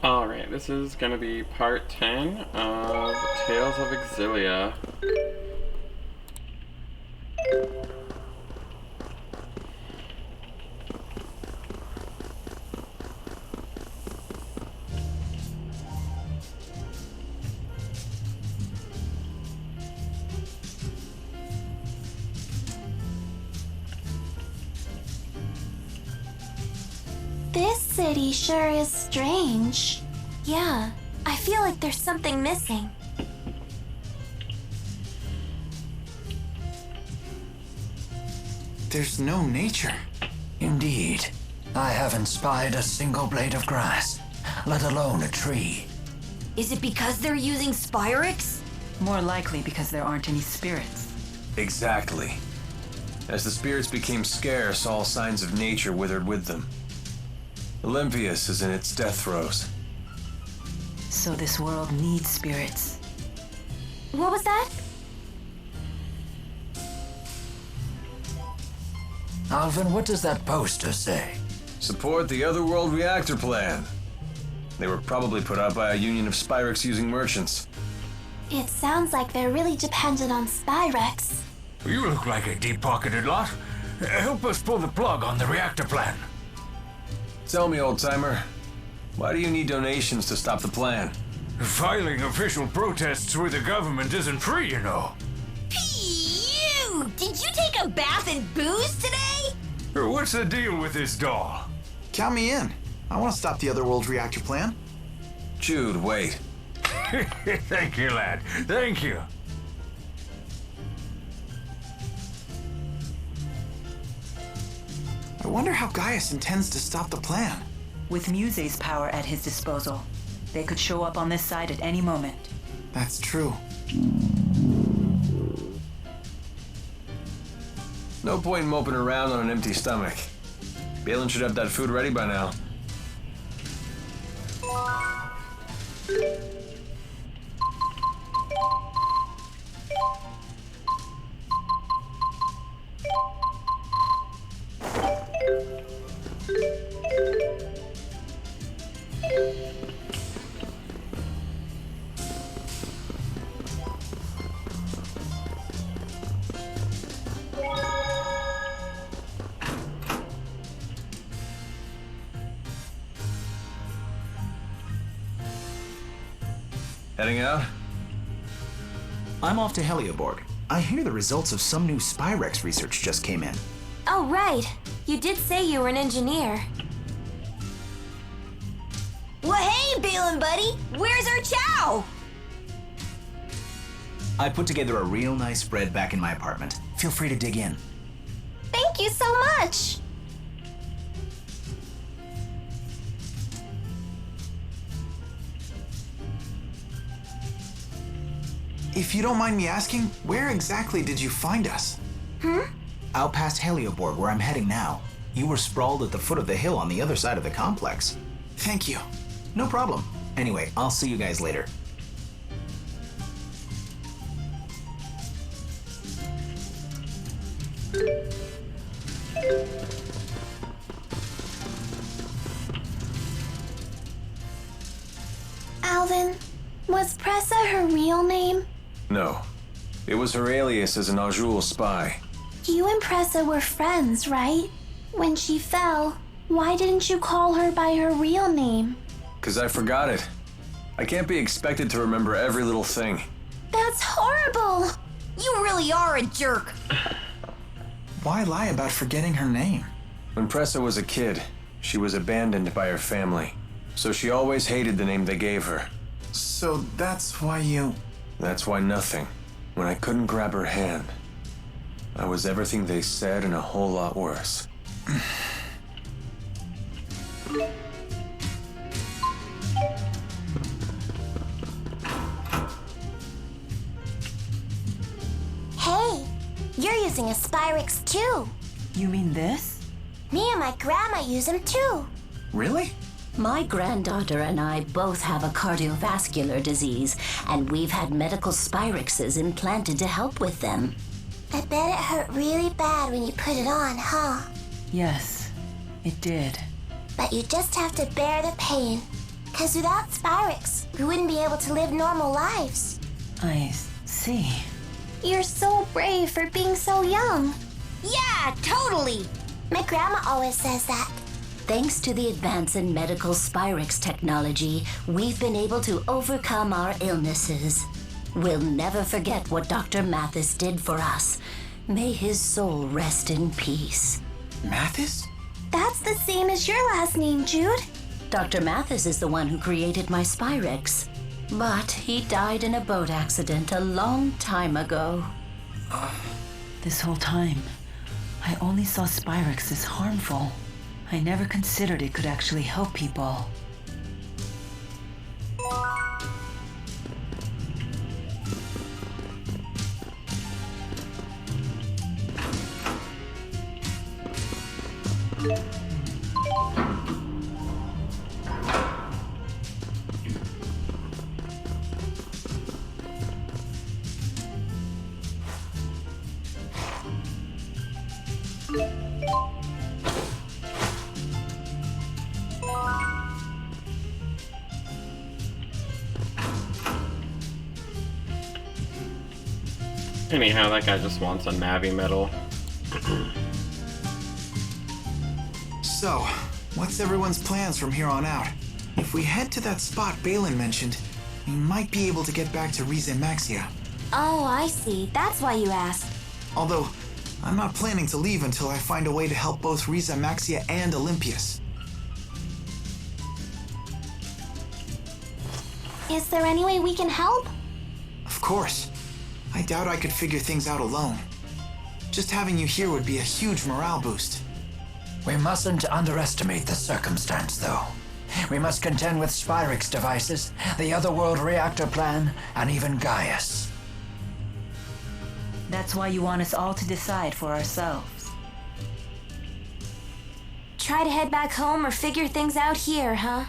Alright, this is gonna be part 10 of Tales of Xillia. This city sure is strange. Yeah, I feel like there's something missing. There's no nature. Indeed. I haven't spied a single blade of grass, let alone a tree. Is it because they're using Spyrix? More likely because there aren't any spirits. Exactly. As the spirits became scarce, all signs of nature withered with them. Olympias is in its death throes. So this world needs spirits. What was that? Alvin, what does that poster say? Support the Otherworld reactor plan. They were probably put out by a union of Spyrix-using merchants. It sounds like they're really dependent on Spyrex. You look like a deep-pocketed lot. Help us pull the plug on the reactor plan. Tell me, old-timer, why do you need donations to stop the plan? Filing official protests with the government isn't free, you know. Phew! Did you take a bath in booze today? What's the deal with this doll? Count me in. I want to stop the Otherworld reactor plan. Jude, wait. Thank you, lad. Thank you. I wonder how Gaius intends to stop the plan. With Muse's power at his disposal, they could show up on this side at any moment. That's true. No point moping around on an empty stomach. Balin should have that food ready by now. Heading out? I'm off to Helioborg. I hear the results of some new Spyrex research just came in. Oh, right. You did say you were an engineer. Well, hey, Balin buddy, where's our chow? I put together a real nice spread back in my apartment. Feel free to dig in. Thank you so much. If you don't mind me asking, where exactly did you find us? Out past Helioborg, where I'm heading now. You were sprawled at the foot of the hill on the other side of the complex. Thank you. No problem. Anyway, I'll see you guys later. Alvin, was Pressa her real name? No. It was her alias as an Aujul spy. You and Pressa were friends, right? When she fell, why didn't you call her by her real name? 'Cause I forgot it. I can't be expected to remember every little thing. That's horrible! You really are a jerk. Why lie about forgetting her name? When Pressa was a kid, she was abandoned by her family. So she always hated the name they gave her. So that's why you... That's why nothing. When I couldn't grab her hand, I was everything they said and a whole lot worse. Hey, you're using a Spyrix too. You mean this? Me and my grandma use them too. Really? My granddaughter and I both have a cardiovascular disease, and we've had medical Spyrixes implanted to help with them. I bet it hurt really bad when you put it on, huh? Yes, it did. But you just have to bear the pain. 'Cause without Spyrex, we wouldn't be able to live normal lives. I see. You're so brave for being so young. Yeah, totally. My grandma always says that. Thanks to the advance in medical Spyrex technology, we've been able to overcome our illnesses. We'll never forget what Dr. Mathis did for us. May his soul rest in peace. Mathis? That's the same as your last name, Jude. Dr. Mathis is the one who created my Spyrex. But he died in a boat accident a long time ago. This whole time, I only saw Spyrex as harmful. I never considered it could actually help people. Anyhow, that guy just wants a Navi medal. So, what's everyone's plans from here on out? If we head to that spot Balin mentioned, we might be able to get back to Rize Maxia. Oh, I see. That's why you asked. Although, I'm not planning to leave until I find a way to help both Rize Maxia and Olympias. Is there any way we can help? Of course. I doubt I could figure things out alone. Just having you here would be a huge morale boost. We mustn't underestimate the circumstance, though. We must contend with Spyrex devices, the Otherworld reactor plan, and even Gaius. That's why you want us all to decide for ourselves. Try to head back home or figure things out here, huh?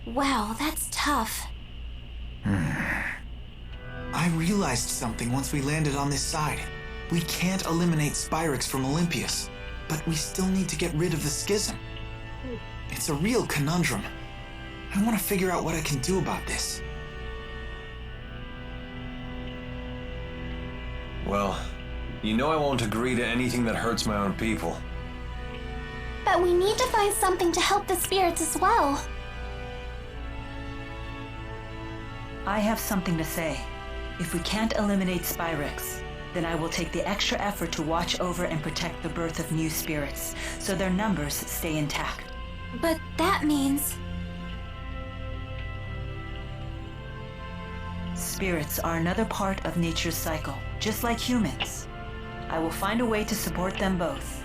Wow, that's tough. I realized something once we landed on this side. We can't eliminate Spyrex from Olympias, but we still need to get rid of the schism. It's a real conundrum. I want to figure out what I can do about this. Well, you know I won't agree to anything that hurts my own people. But we need to find something to help the spirits as well. I have something to say. If we can't eliminate Spyrex, then I will take the extra effort to watch over and protect the birth of new spirits, so their numbers stay intact. But that means... Spirits are another part of nature's cycle, just like humans. I will find a way to support them both.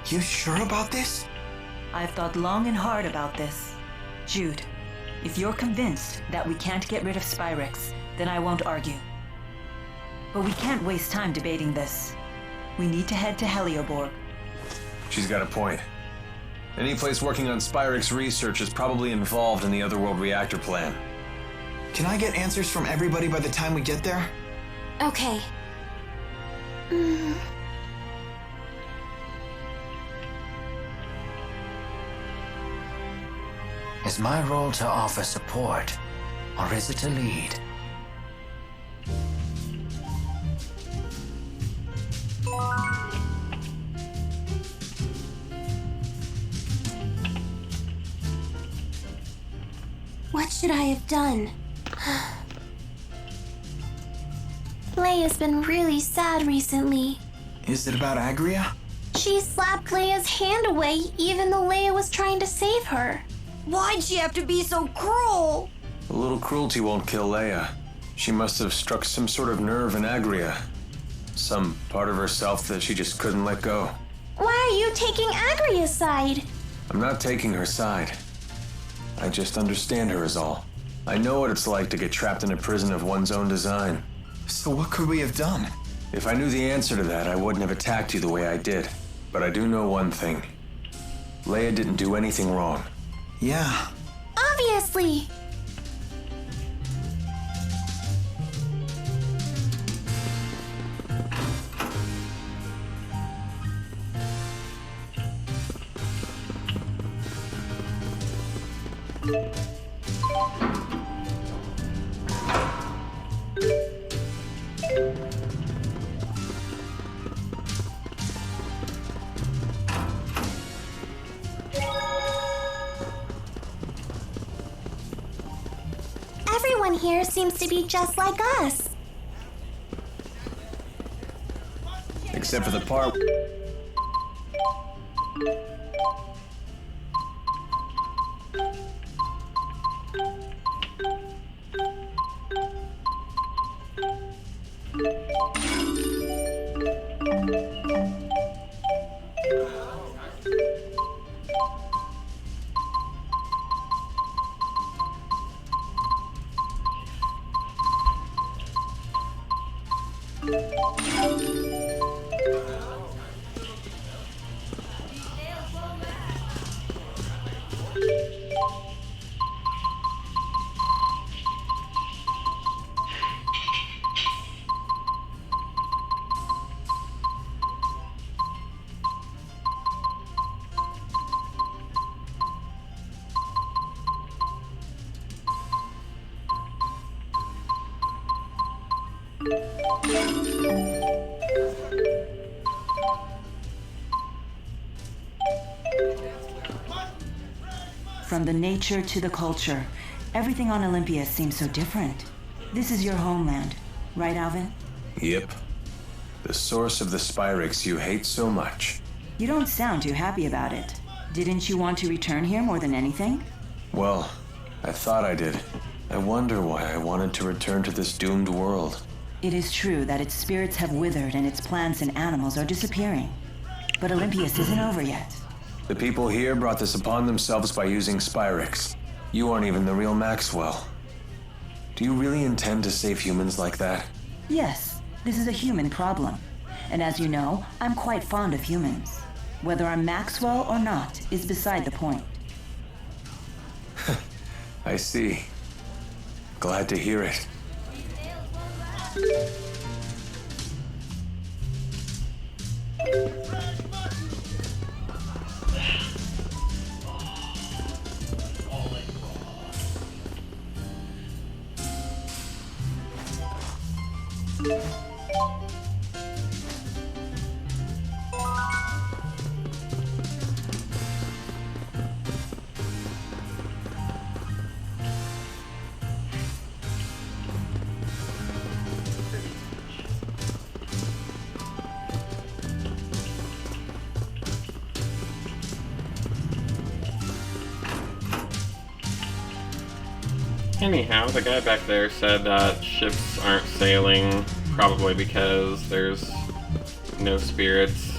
You sure about this? I've thought long and hard about this. Jude, if you're convinced that we can't get rid of Spyrex, then I won't argue. But we can't waste time debating this. We need to head to Helioborg. She's got a point. Any place working on Spyrex research is probably involved in the Otherworld reactor plan. Can I get answers from everybody by the time we get there? Okay. Is my role to offer support, or is it to lead? What should I have done? Leia's been really sad recently. Is it about Agria? She slapped Leia's hand away even though Leia was trying to save her. Why'd she have to be so cruel? A little cruelty won't kill Leia. She must have struck some sort of nerve in Agria. Some part of herself that she just couldn't let go. Why are you taking Agria's side? I'm not taking her side. I just understand her is all. I know what it's like to get trapped in a prison of one's own design. So what could we have done? If I knew the answer to that, I wouldn't have attacked you the way I did. But I do know one thing. Leia didn't do anything wrong. Yeah. Obviously. Everyone here seems to be just like us. Except for the part. From the nature to the culture, everything on Olympia seems so different. This is your homeland, right, Alvin? Yep. The source of the Spyrix you hate so much. You don't sound too happy about it. Didn't you want to return here more than anything? Well, I thought I did. I wonder why I wanted to return to this doomed world. It is true that its spirits have withered and its plants and animals are disappearing. But Olympias isn't over yet. The people here brought this upon themselves by using Spyrix. You aren't even the real Maxwell. Do you really intend to save humans like that? Yes, this is a human problem. And as you know, I'm quite fond of humans. Whether I'm Maxwell or not is beside the point. I see. Glad to hear it. Anyhow, the guy back there said that ships aren't sailing, probably because there's no spirits.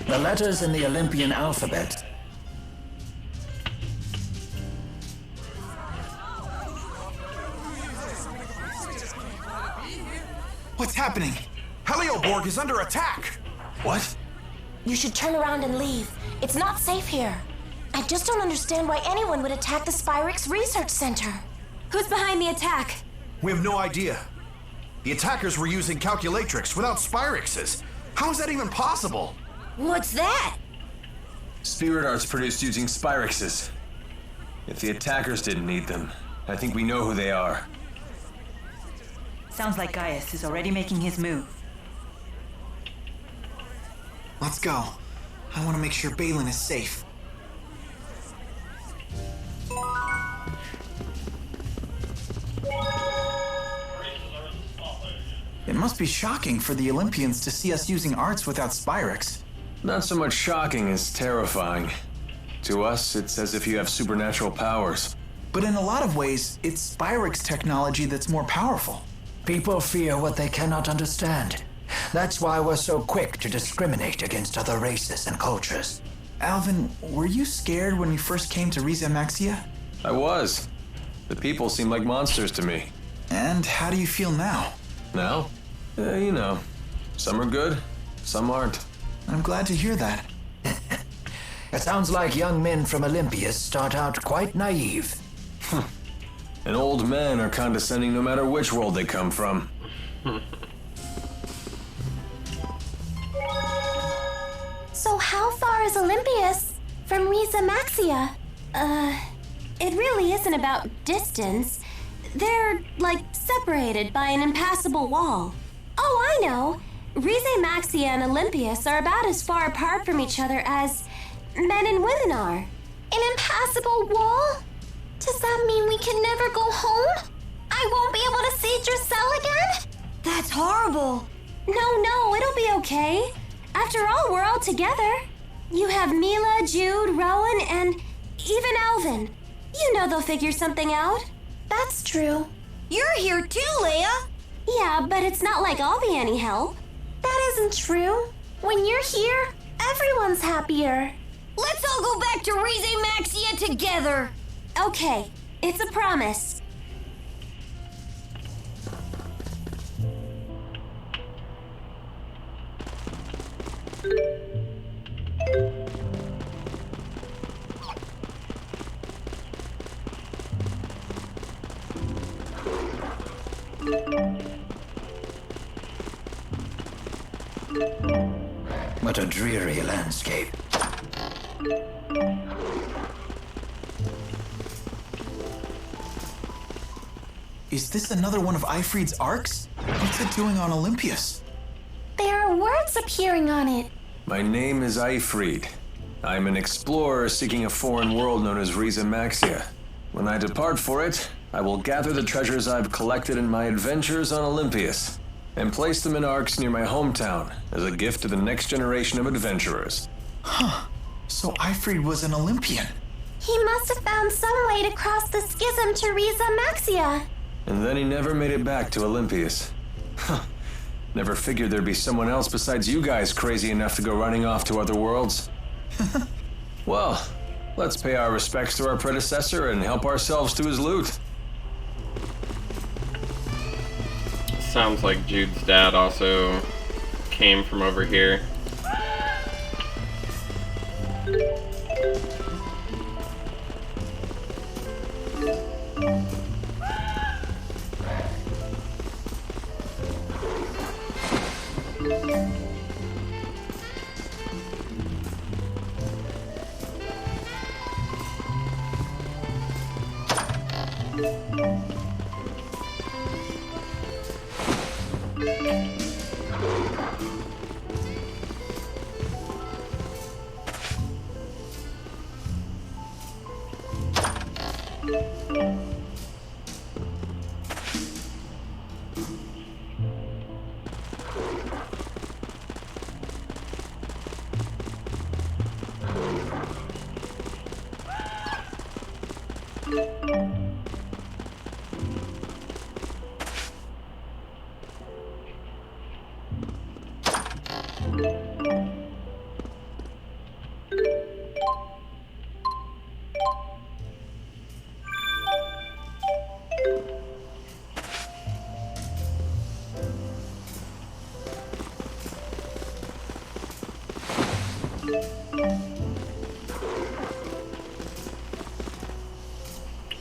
The letters in the Olympian alphabet. What's happening? Helioborg is under attack! What? You should turn around and leave. It's not safe here. I just don't understand why anyone would attack the Spyrix Research Center. Who's behind the attack? We have no idea. The attackers were using calculatrix without Spyrixes. How is that even possible? What's that? Spirit arts produced using Spyrixes. If the attackers didn't need them, I think we know who they are. Sounds like Gaius is already making his move. Let's go. I want to make sure Balin is safe. It must be shocking for the Olympians to see us using arts without Spyrix. Not so much shocking as terrifying. To us, it's as if you have supernatural powers. But in a lot of ways, it's Spyrix technology that's more powerful. People fear what they cannot understand. That's why we're so quick to discriminate against other races and cultures. Alvin, were you scared when we first came to Riza Maxia? I was. The people seemed like monsters to me. And how do you feel now? Now? You know, some are good, some aren't. I'm glad to hear that. It sounds like young men from Olympia start out quite naive. And old men are condescending no matter which world they come from. So how far is Olympias from Riza Maxia? It really isn't about distance. They're, like, separated by an impassable wall. Oh, I know. Rize Maxia and Olympias are about as far apart from each other as men and women are. An impassable wall? Does that mean we can never go home? I won't be able to see Drusilla again? That's horrible. No, it'll be okay. After all, we're all together. You have Mila, Jude, Rowan, and even Alvin. You know they'll figure something out. That's true. You're here too, Leia. Yeah, but it's not like I'll be any help. That isn't true. When you're here, everyone's happier. Let's all go back to Rize Maxia together. Okay, it's a promise. What a dreary landscape. Is this another one of Ifrid's arcs? What's it doing on Olympias? There are words appearing on it. My name is Ifrid. I'm an explorer seeking a foreign world known as Riza Maxia. When I depart for it, I will gather the treasures I've collected in my adventures on Olympias and place them in arcs near my hometown as a gift to the next generation of adventurers. Huh. So Ifrid was an Olympian. He must have found some way to cross the schism to Riza Maxia. And then he never made it back to Olympias. Huh. Never figured there'd be someone else besides you guys crazy enough to go running off to other worlds. Well, let's pay our respects to our predecessor and help ourselves to his loot. Sounds like Jude's dad also came from over here.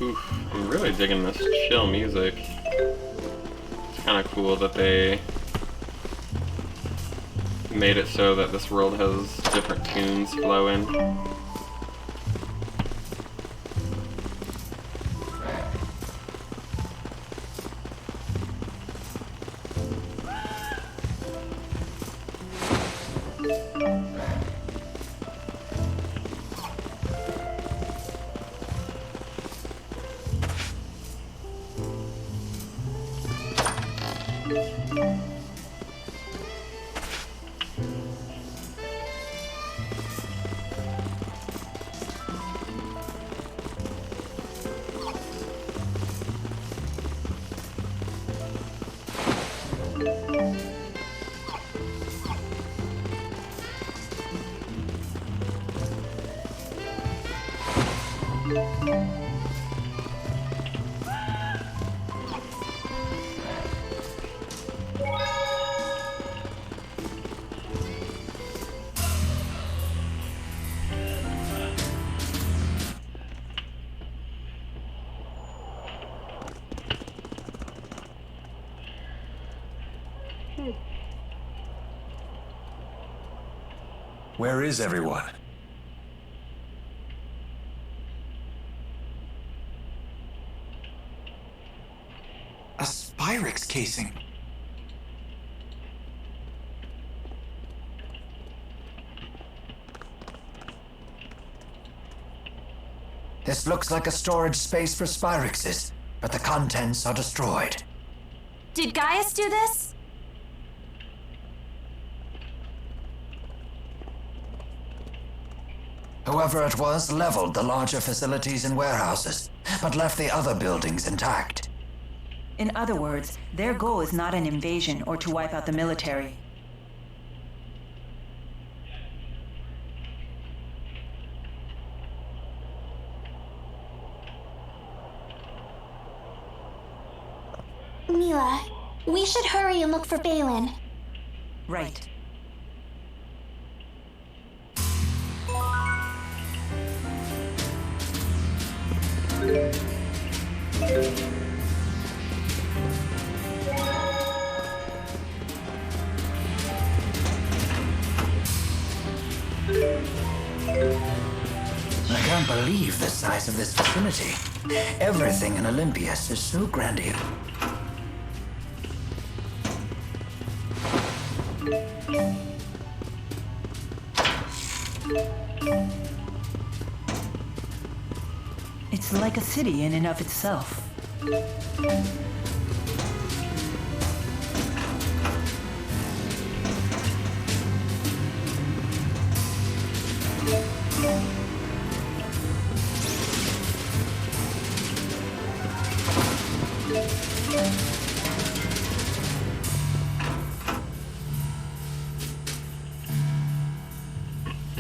Oof, I'm really digging this chill music. It's kind of cool that they made it so that this world has different tunes flowing. Where is everyone? A Spyrix casing. This looks like a storage space for Spyrixes, but the contents are destroyed. Did Gaius do this? Whoever it was leveled the larger facilities and warehouses, but left the other buildings intact. In other words, their goal is not an invasion or to wipe out the military. Mila, we should hurry and look for Balin. Right. I can't believe the size of this facility. Everything in Olympias is so grandiose. It's like a city in and of itself.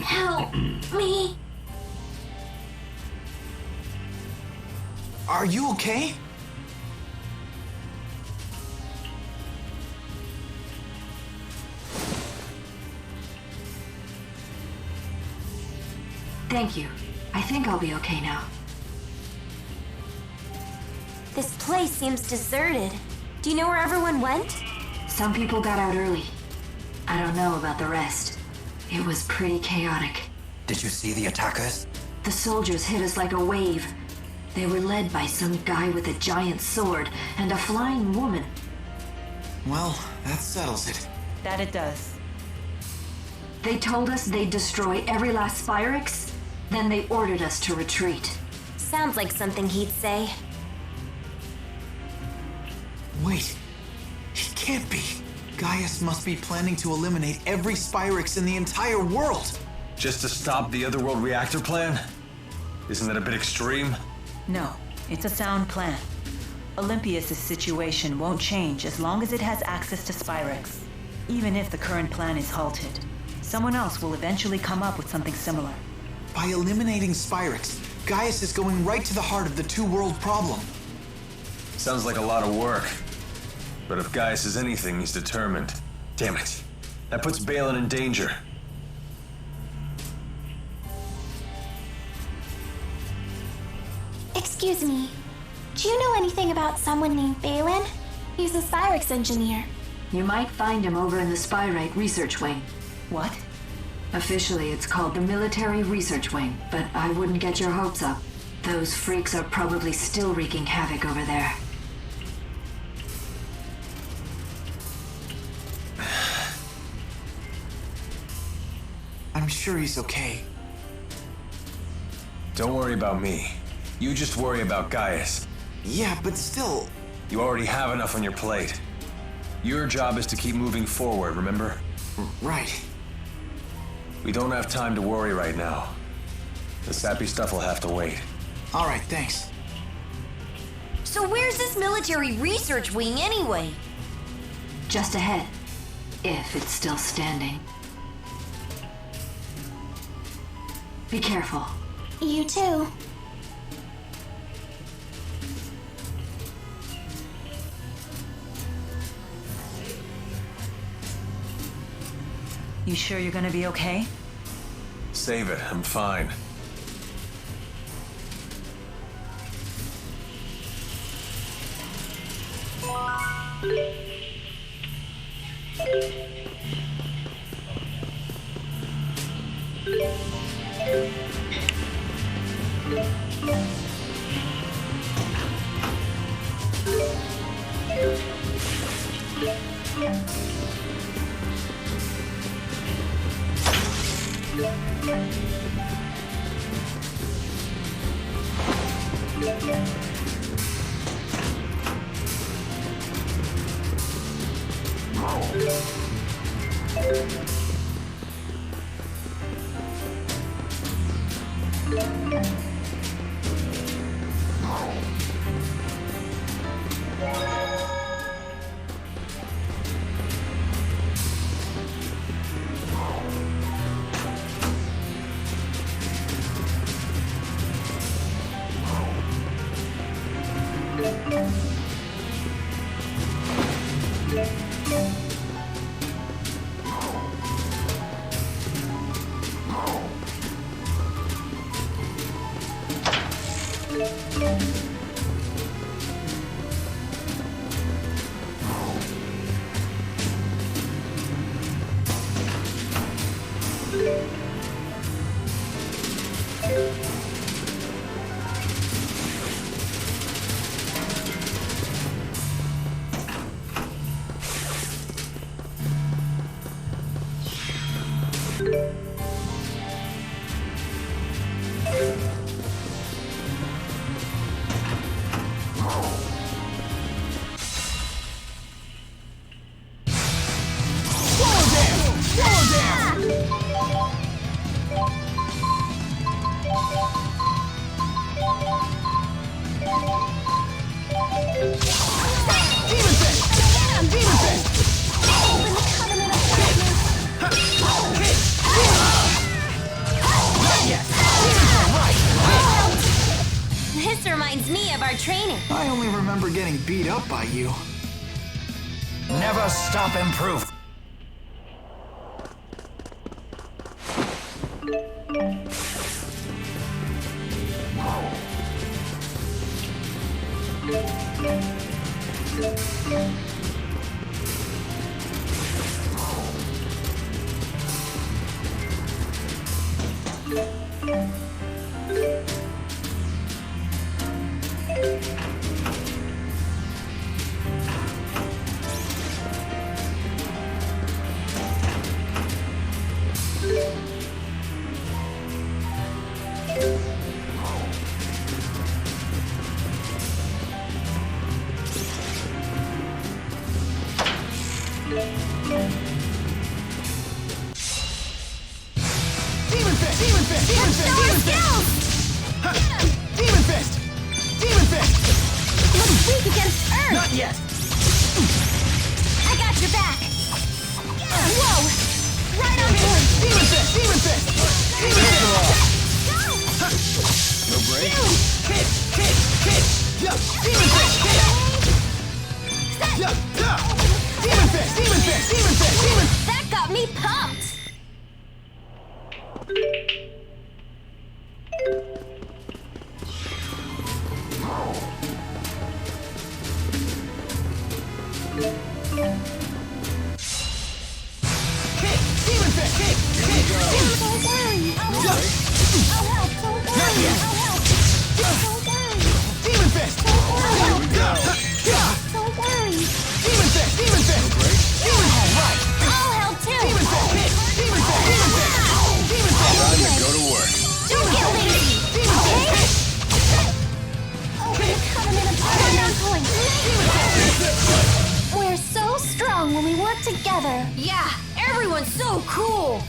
Help me. Are you okay? Thank you. I think I'll be okay now. This place seems deserted. Do you know where everyone went? Some people got out early. I don't know about the rest. It was pretty chaotic. Did you see the attackers? The soldiers hit us like a wave. They were led by some guy with a giant sword and a flying woman. Well, that settles it. That it does. They told us they'd destroy every last Spyrix, then they ordered us to retreat. Sounds like something he'd say. Wait. He can't be. Gaius must be planning to eliminate every Spyrix in the entire world. Just to stop the Otherworld reactor plan? Isn't that a bit extreme? No, it's a sound plan. Olympias' situation won't change as long as it has access to Spyrix. Even if the current plan is halted, someone else will eventually come up with something similar. By eliminating Spyrix, Gaius is going right to the heart of the two-world problem. Sounds like a lot of work. But if Gaius is anything, he's determined. Damn it. That puts Balin in danger. Excuse me. Do you know anything about someone named Balin? He's a Spyrix engineer. You might find him over in the Spyrite Research Wing. What? Officially, it's called the Military Research Wing, but I wouldn't get your hopes up. Those freaks are probably still wreaking havoc over there. I'm sure he's okay. Don't worry about me. You just worry about Gaius. Yeah, but still... You already have enough on your plate. Your job is to keep moving forward, remember? Right. We don't have time to worry right now. The sappy stuff will have to wait. All right, thanks. So where's this military research wing anyway? Just ahead, if it's still standing. Be careful. You too. You sure you're gonna be okay? Save it, I'm fine. This reminds me of our training. I only remember getting beat up by you. Never stop improving. That got me pumped! We're so strong when we work together. Yeah, everyone's so cool.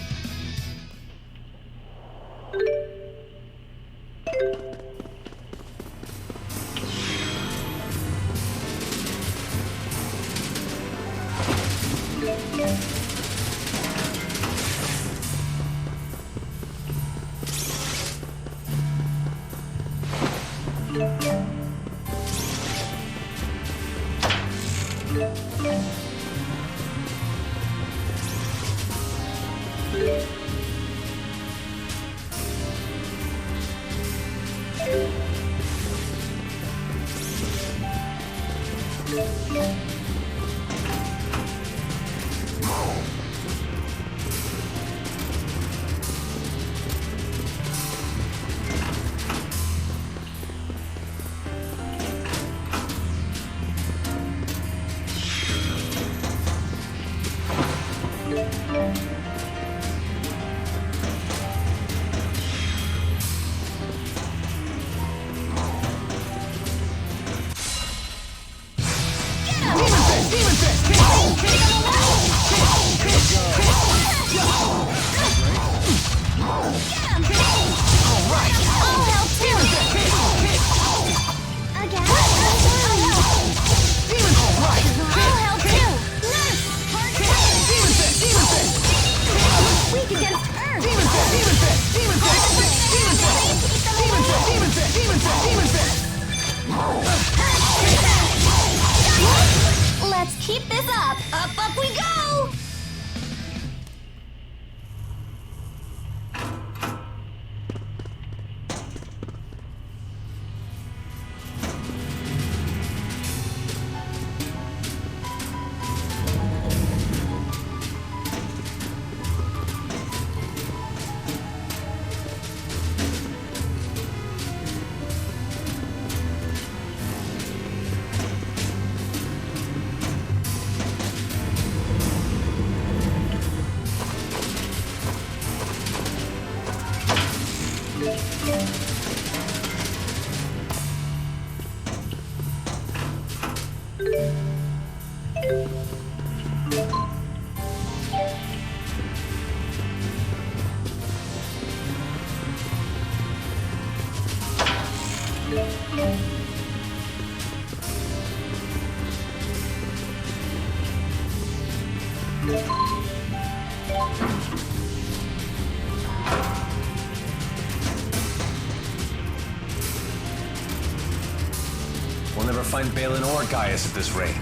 I'll never find Balin or Gaius at this rate.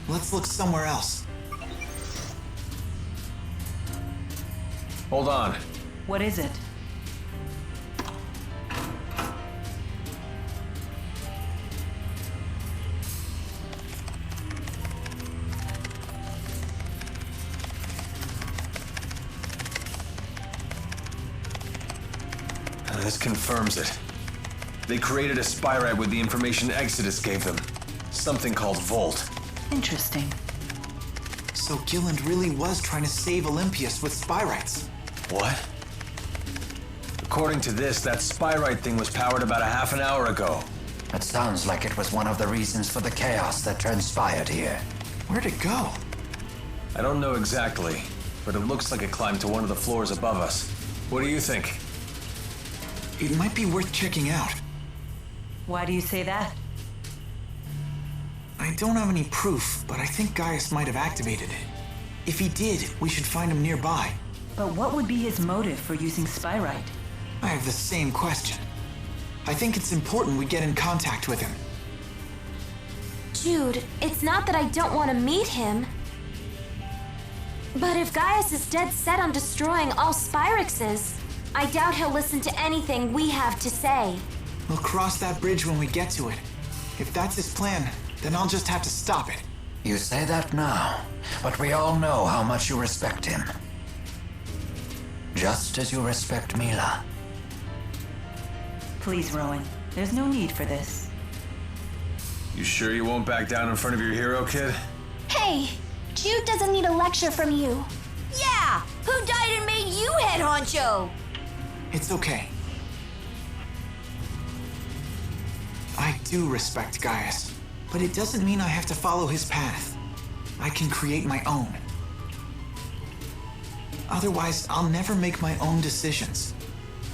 Let's look somewhere else. Hold on. What is it? This confirms it. They created a spyrite with the information Exodus gave them. Something called Volt. Interesting. So Gilland really was trying to save Olympias with spyrites. What? According to this, that spyrite thing was powered about a half an hour ago. It sounds like it was one of the reasons for the chaos that transpired here. Where'd it go? I don't know exactly, but it looks like it climbed to one of the floors above us. What do you think? It might be worth checking out. Why do you say that? I don't have any proof, but I think Gaius might have activated it. If he did, we should find him nearby. But what would be his motive for using spyrite? I have the same question. I think it's important we get in contact with him. Jude, it's not that I don't want to meet him. But if Gaius is dead set on destroying all Spyrexes, I doubt he'll listen to anything we have to say. We'll cross that bridge when we get to it. If that's his plan, then I'll just have to stop it. You say that now, but we all know how much you respect him. Just as you respect Mila. Please, Rowan. There's no need for this. You sure you won't back down in front of your hero, kid? Hey, Jude doesn't need a lecture from you. Yeah! Who died and made you head honcho? It's okay. I do respect Gaius, but it doesn't mean I have to follow his path. I can create my own. Otherwise, I'll never make my own decisions.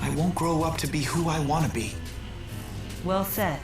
I won't grow up to be who I want to be. Well said.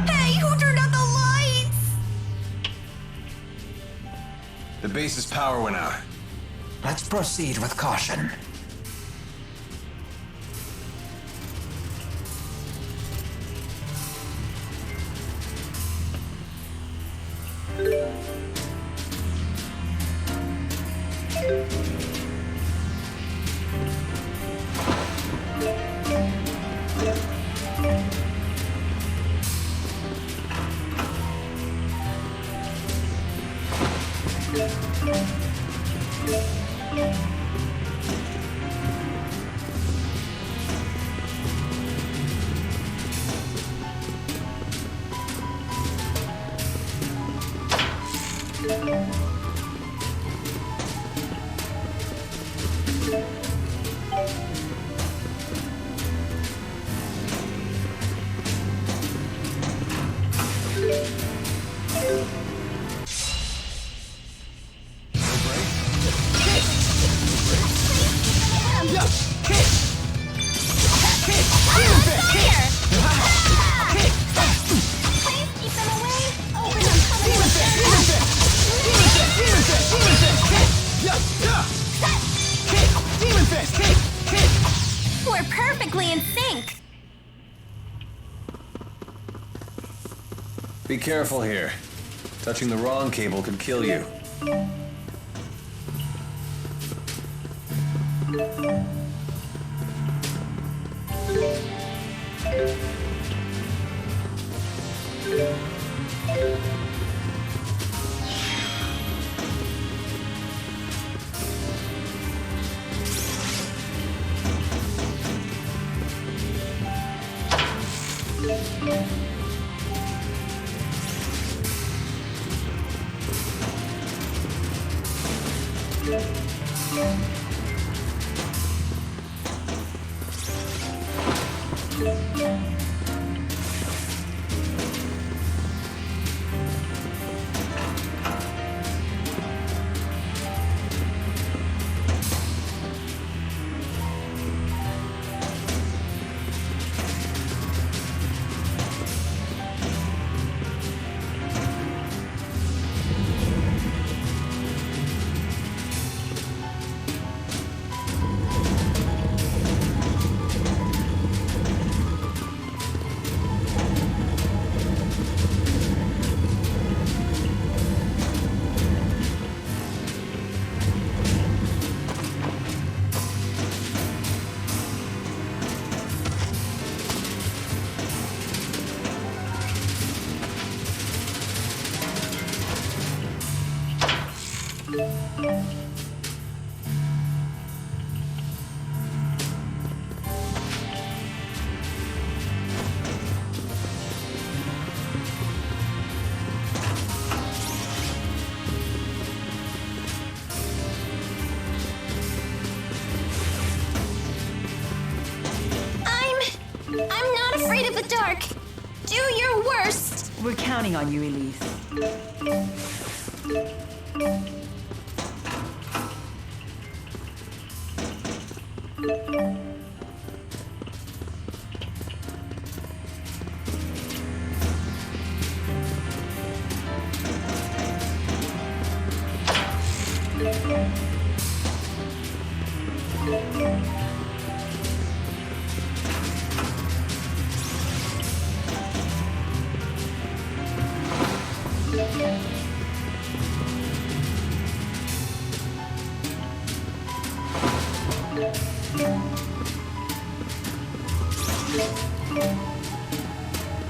Hey, who turned out the lights? The base's power went out. Let's proceed with caution. We're perfectly in sync. Be careful here. Touching the wrong cable could kill you. I'm not afraid of the dark. Do your worst. We're counting on you, Elise.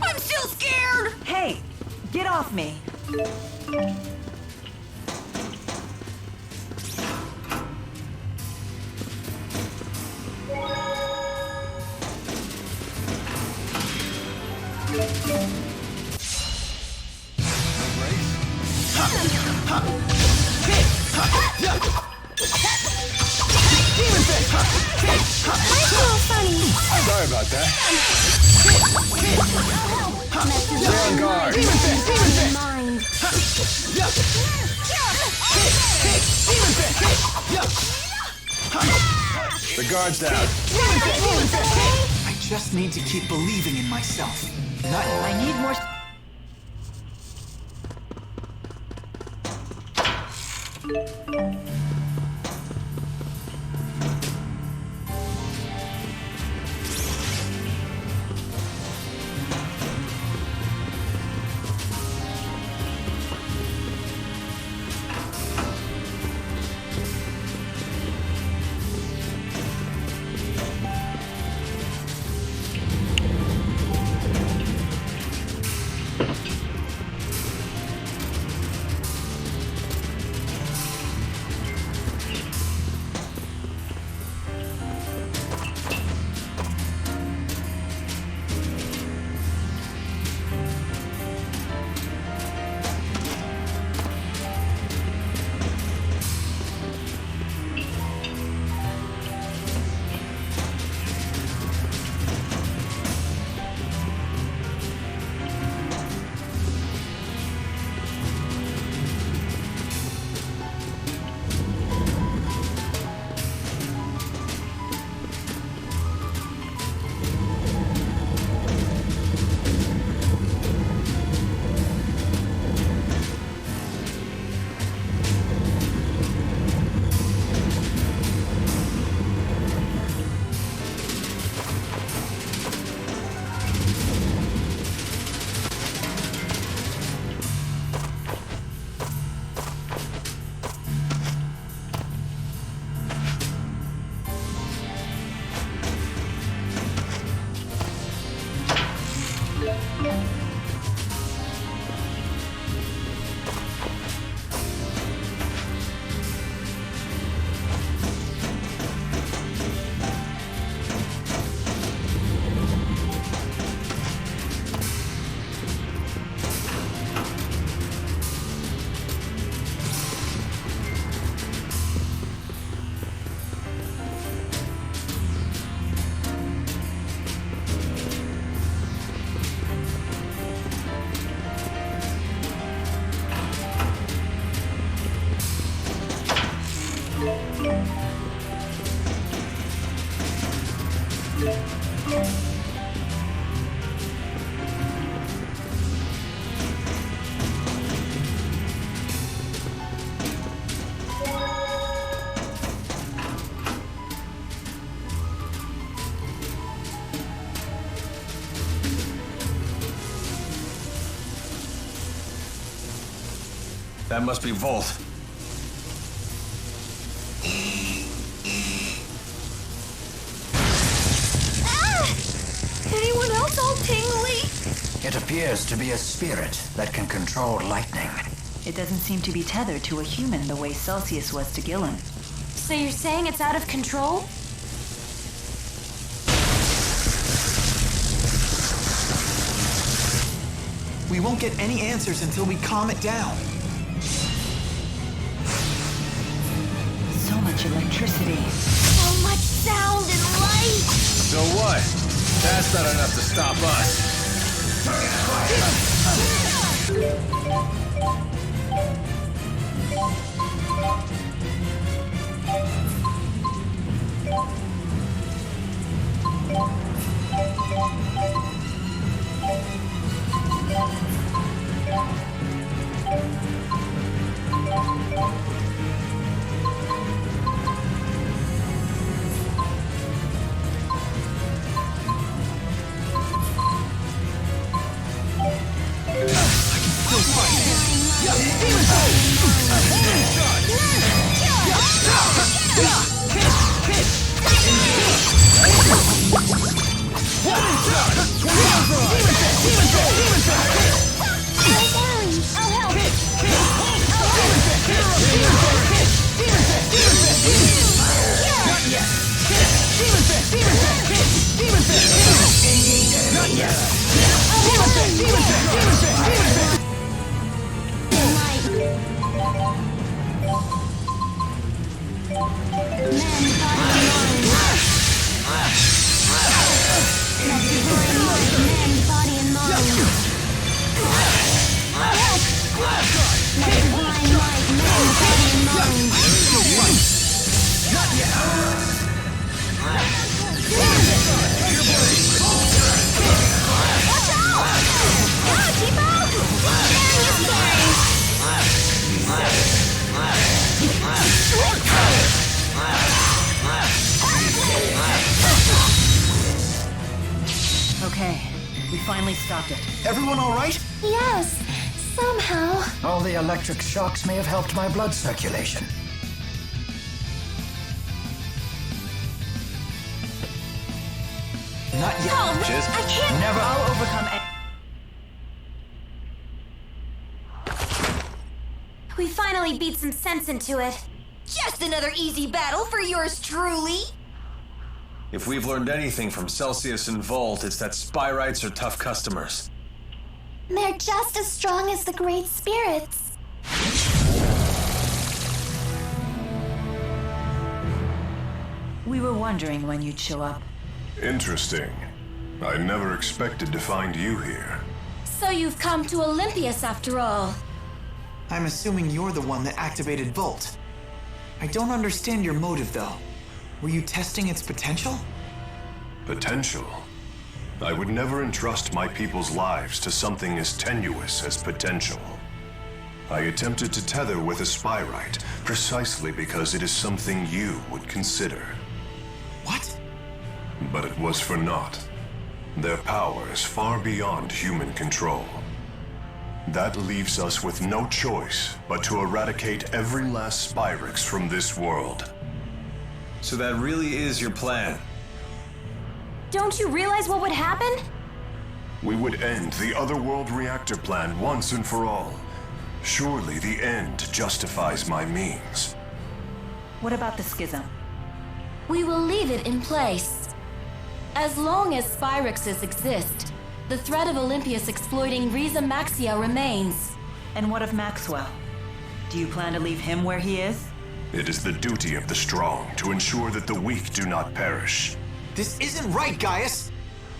I'm still scared! Hey, get off me. Sorry about that. Stay on guard. The guard's down. I just need to keep believing in myself. I need more... That must be Volt. Anyone else all tingly? It appears to be a spirit that can control lightning. It doesn't seem to be tethered to a human the way Celsius was to Gillen. So you're saying it's out of control? We won't get any answers until we calm it down. So much electricity. So much sound and light! So what? That's not enough to stop us. Okay, we finally stopped it. Everyone all right? Yes, somehow. All the electric shocks may have helped my blood circulation. Not yet. Oh, Just I can't. Never. I'll overcome We finally beat some sense into it. Just another easy battle for yours truly. If we've learned anything from Celsius and Volt, it's that Spyrites are tough customers. They're just as strong as the Great Spirits. We were wondering when you'd show up. Interesting. I never expected to find you here. So you've come to Olympias after all. I'm assuming you're the one that activated Volt. I don't understand your motive, though. Were you testing its potential? Potential? I would never entrust my people's lives to something as tenuous as potential. I attempted to tether with a Spyrite precisely because it is something you would consider. What? But it was for naught. Their power is far beyond human control. That leaves us with no choice but to eradicate every last Spyrix from this world. So that really is your plan? Don't you realize what would happen? We would end the Otherworld reactor plan once and for all. Surely the end justifies my means. What about the schism? We will leave it in place. As long as Spyrixes exist, the threat of Olympias exploiting Riza Maxia remains. And what of Maxwell? Do you plan to leave him where he is? It is the duty of the strong to ensure that the weak do not perish. This isn't right, Gaius!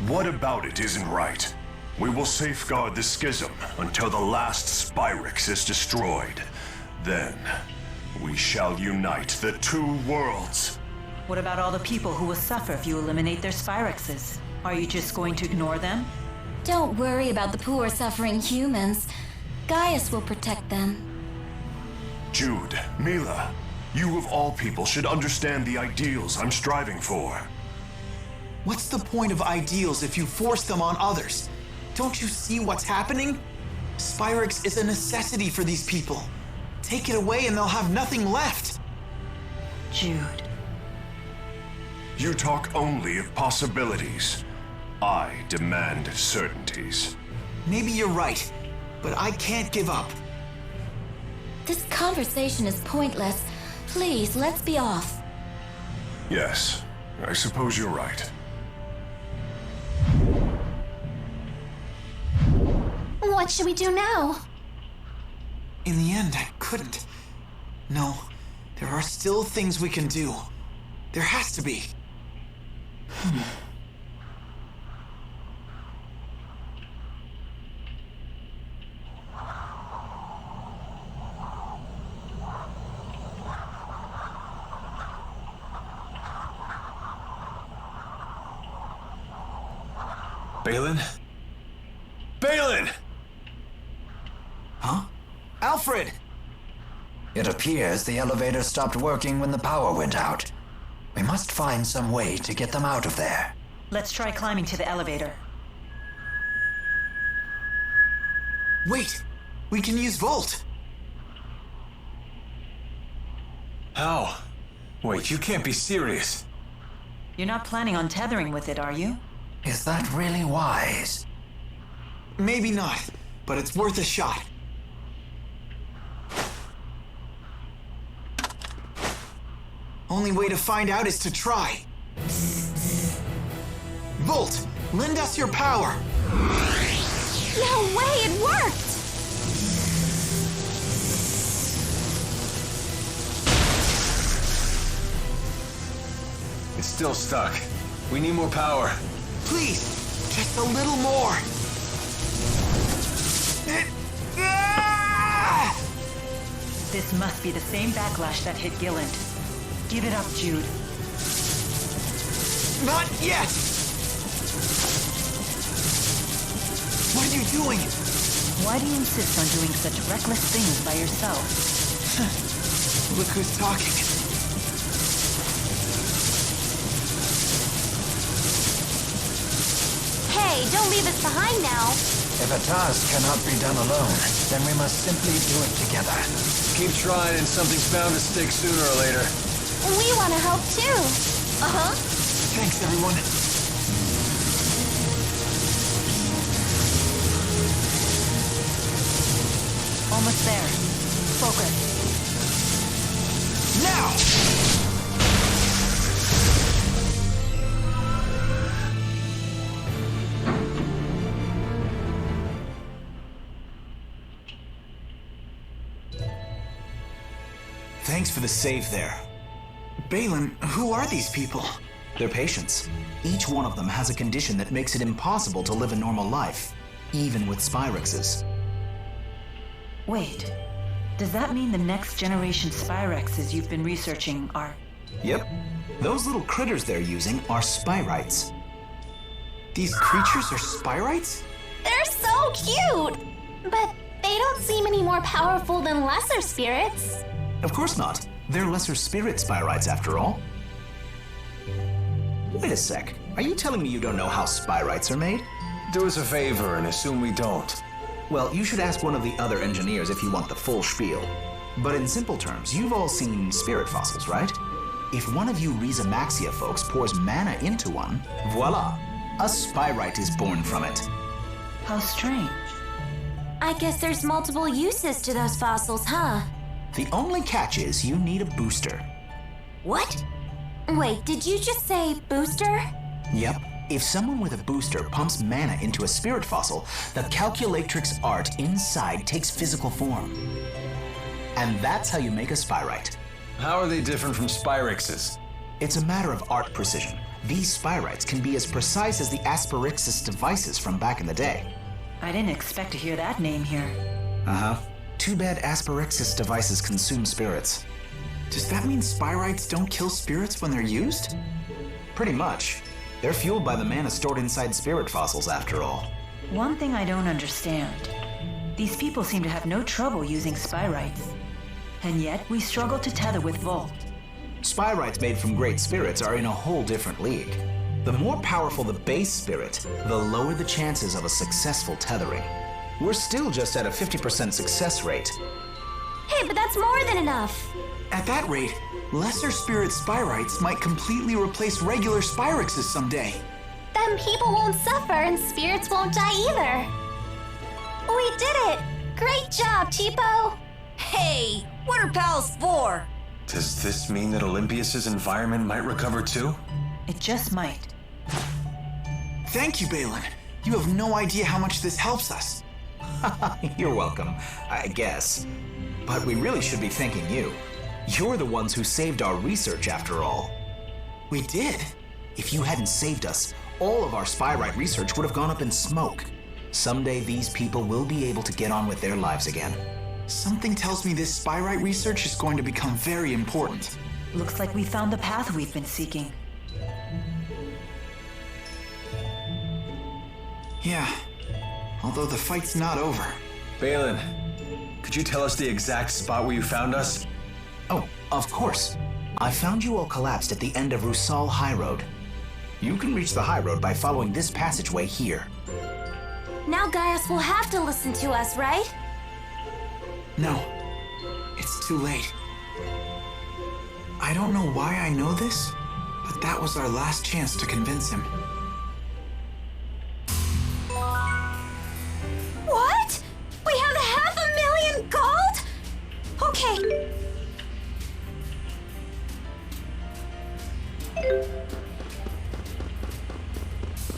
What about it isn't right? We will safeguard the schism until the last Spyrix is destroyed. Then, we shall unite the two worlds. What about all the people who will suffer if you eliminate their Spyrixes? Are you just going to ignore them? Don't worry about the poor suffering humans. Gaius will protect them. Jude, Mila, you of all people should understand the ideals I'm striving for. What's the point of ideals if you force them on others? Don't you see what's happening? Spyrix is a necessity for these people. Take it away and they'll have nothing left. Jude. You talk only of possibilities. I demand certainties. Maybe you're right, but I can't give up. This conversation is pointless. Please, let's be off. Yes, I suppose you're right. What should we do now? In the end, I couldn't. No, there are still things we can do. There has to be. Balin? Balin! Huh? Alfred! It appears the elevator stopped working when the power went out. We must find some way to get them out of there. Let's try climbing to the elevator. Wait! We can use Volt! How? Wait, you can't be serious. You're not planning on tethering with it, are you? Is that really wise? Maybe not, but it's worth a shot. Only way to find out is to try. Volt, lend us your power. No way, it worked! It's still stuck. We need more power. Please, just a little more. This must be the same backlash that hit Gilland. Give it up, Jude. Not yet! What are you doing? Why do you insist on doing such reckless things by yourself? Look who's talking. Hey, don't leave us behind now. If a task cannot be done alone, then we must simply do it together. Keep trying and something's bound to stick sooner or later. We want to help too. Uh-huh. Thanks, everyone. Almost there. Focus. Now! Thanks for the save there. Balin, who are these people? They're patients. Each one of them has a condition that makes it impossible to live a normal life, even with Spyrexes. Wait. Does that mean the next generation Spyrexes you've been researching are... Yep. Those little critters they're using are Spyrites. These creatures are Spyrites? They're so cute! But they don't seem any more powerful than lesser spirits. Of course not. They're lesser spirit Spyrites after all. Wait a sec. Are you telling me you don't know how Spyrites are made? Do us a favor and assume we don't. Well, you should ask one of the other engineers if you want the full spiel. But in simple terms, you've all seen spirit fossils, right? If one of you Maxia folks pours mana into one, voila! A Spyrite is born from it. How strange. I guess there's multiple uses to those fossils, huh? The only catch is you need a booster. What? Wait, did you just say booster? Yep. If someone with a booster pumps mana into a spirit fossil, the calculatrix art inside takes physical form. And that's how you make a Spyrite. How are they different from Spyrexes? It's a matter of art precision. These Spyrites can be as precise as the Asperixis devices from back in the day. I didn't expect to hear that name here. Uh-huh. Too bad Asperixis devices consume spirits. Does that mean Spyrites don't kill spirits when they're used? Pretty much. They're fueled by the mana stored inside spirit fossils, after all. One thing I don't understand. These people seem to have no trouble using Spyrites. And yet, we struggle to tether with Volt. Spyrites made from great spirits are in a whole different league. The more powerful the base spirit, the lower the chances of a successful tethering. We're still just at a 50% success rate. Hey, but that's more than enough. At that rate, lesser spirit Spyrites might completely replace regular Spyrexes someday. Then people won't suffer and spirits won't die either. We did it! Great job, Cheapo! Hey, what are pals for? Does this mean that Olympias's environment might recover too? It just might. Thank you, Balin. You have no idea how much this helps us. You're welcome, I guess. But we really should be thanking you. You're the ones who saved our research, after all. We did. If you hadn't saved us, all of our Spyrite research would have gone up in smoke. Someday these people will be able to get on with their lives again. Something tells me this Spyrite research is going to become very important. Looks like we found the path we've been seeking. Yeah, although the fight's not over. Balin, could you tell us the exact spot where you found us? Oh, of course. I found you all collapsed at the end of Rusal High Road. You can reach the High Road by following this passageway here. Now Gaius will have to listen to us, right? No, it's too late. I don't know why I know this, but that was our last chance to convince him. What? We have 500,000 gold? Okay.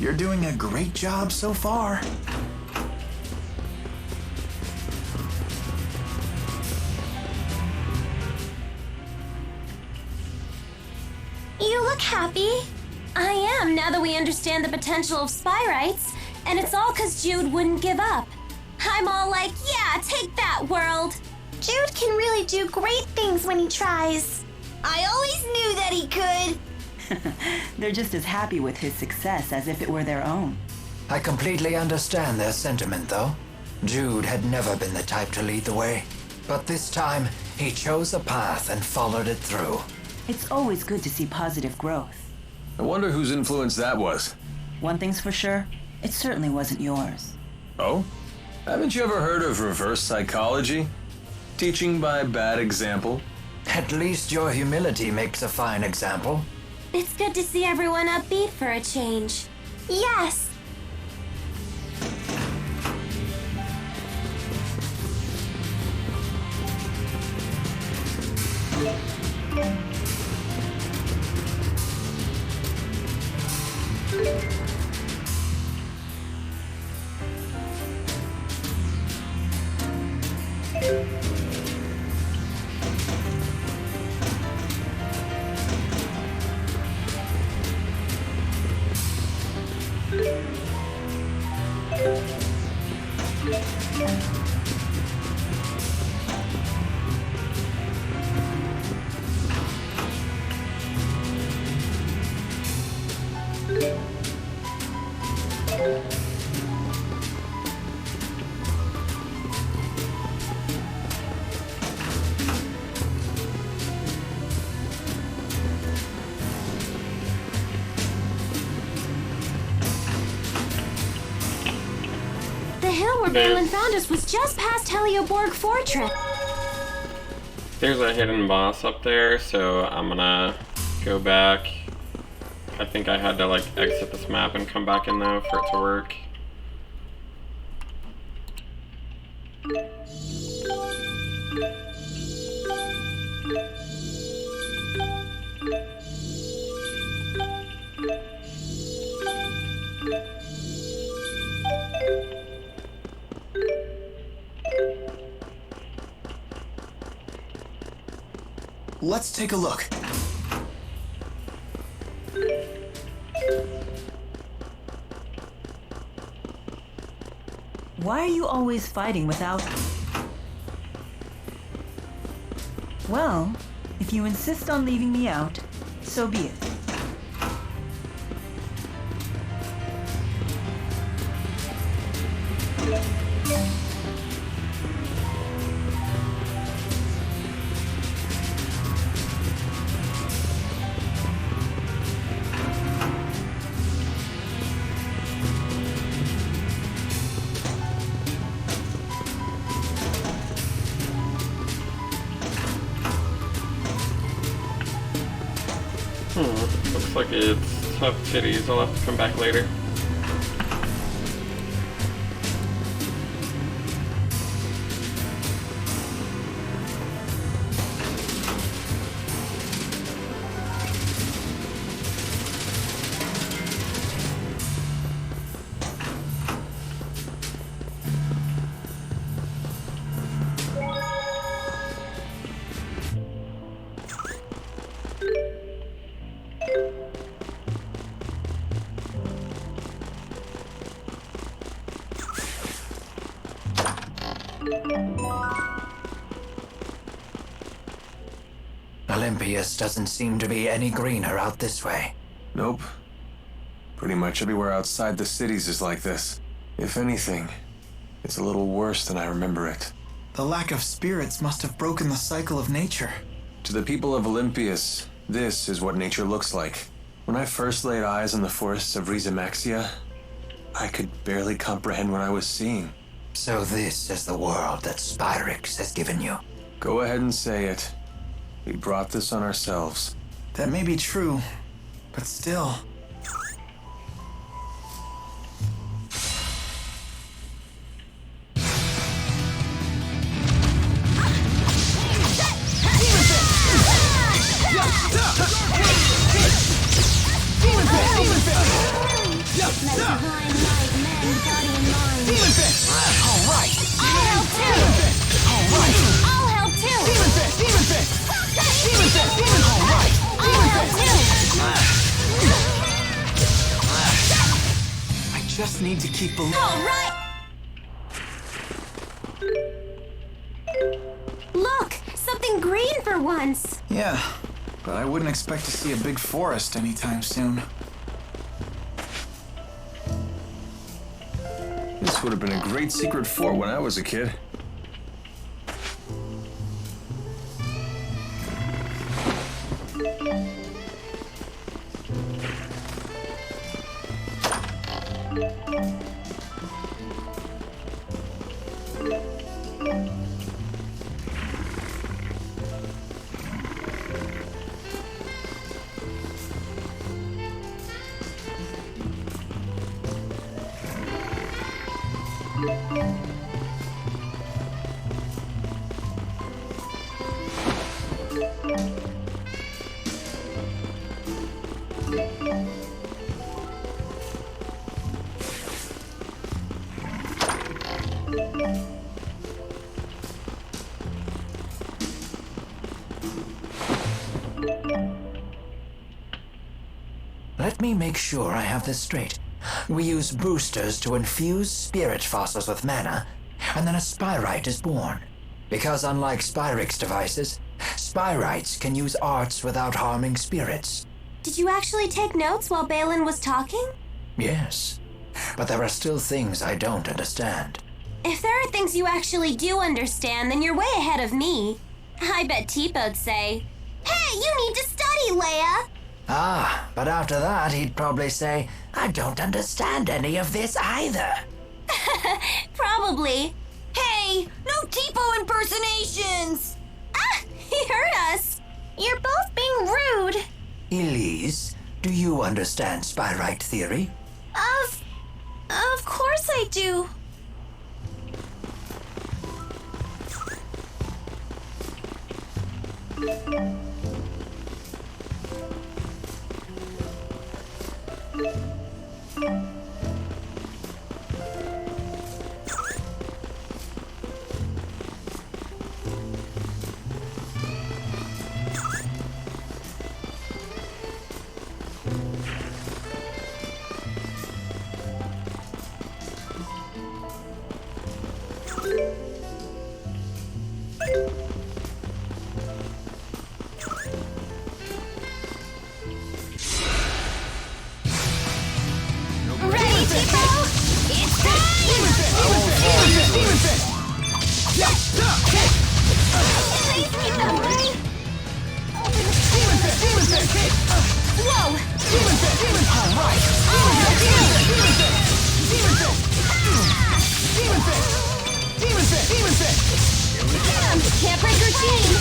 You're doing a great job so far. You look happy. I am, now that we understand the potential of Spyrites, and it's all 'cause Jude wouldn't give up. I'm all like, yeah, take that, world. Jude can really do great things when he tries. I always knew that he could. They're just as happy with his success as if it were their own. I completely understand their sentiment, though. Jude had never been the type to lead the way. But this time, he chose a path and followed it through. It's always good to see positive growth. I wonder whose influence that was. One thing's for sure, it certainly wasn't yours. Oh? Haven't you ever heard of reverse psychology? Teaching by bad example? At least your humility makes a fine example. It's good to see everyone upbeat for a change. Yes. The hill where Balin found us was just past Helioborg Fortress. There's a hidden boss up there, so I'm gonna go back. I think I had to like exit this map and come back in though for it to work. Let's take a look. Why are you always fighting without... Well, if you insist on leaving me out, so be it. Looks like it's tough titties. I'll have to come back later. Olympius doesn't seem to be any greener out this way. Nope. Pretty much everywhere outside the cities is like this. If anything, it's a little worse than I remember it. The lack of spirits must have broken the cycle of nature. To the people of Olympius, this is what nature looks like. When I first laid eyes on the forests of Maxia, I could barely comprehend what I was seeing. So this is the world that Spyrix has given you. Go ahead and say it. We brought this on ourselves. That may be true, but still. I just need to keep believing. All right. Look, something green for once. Yeah, but I wouldn't expect to see a big forest anytime soon. This would have been a great secret fort when I was a kid. Let me make sure I have this straight. We use boosters to infuse spirit fossils with mana, and then a spyrite is born. Because unlike Spyrix devices, spyrites can use arts without harming spirits. Did you actually take notes while Balin was talking? Yes, but there are still things I don't understand. If there are things you actually do understand, then you're way ahead of me. I bet Teepo'd say, "Hey, you need to study, Leia!" Ah, but after that he'd probably say, "I don't understand any of this either." Probably. Hey, no Teepo impersonations! Ah, he heard us. You're both being rude. Elise, do you understand spyrite theory? Of course I do. Ready, Teepo? It's time! Please keep them right. Whoa! Can't break routine.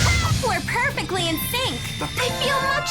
We're perfectly in sync. I feel much...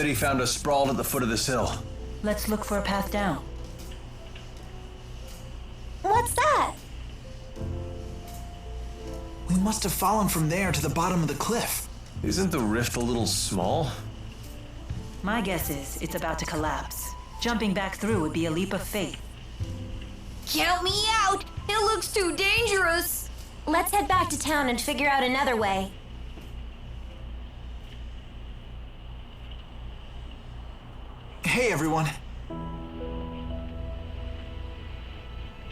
said he found us sprawled at the foot of this hill. Let's look for a path down. What's that? We must have fallen from there to the bottom of the cliff. Isn't the rift a little small? My guess is it's about to collapse. Jumping back through would be a leap of faith. Count me out! It looks too dangerous! Let's head back to town and figure out another way. Hey, everyone.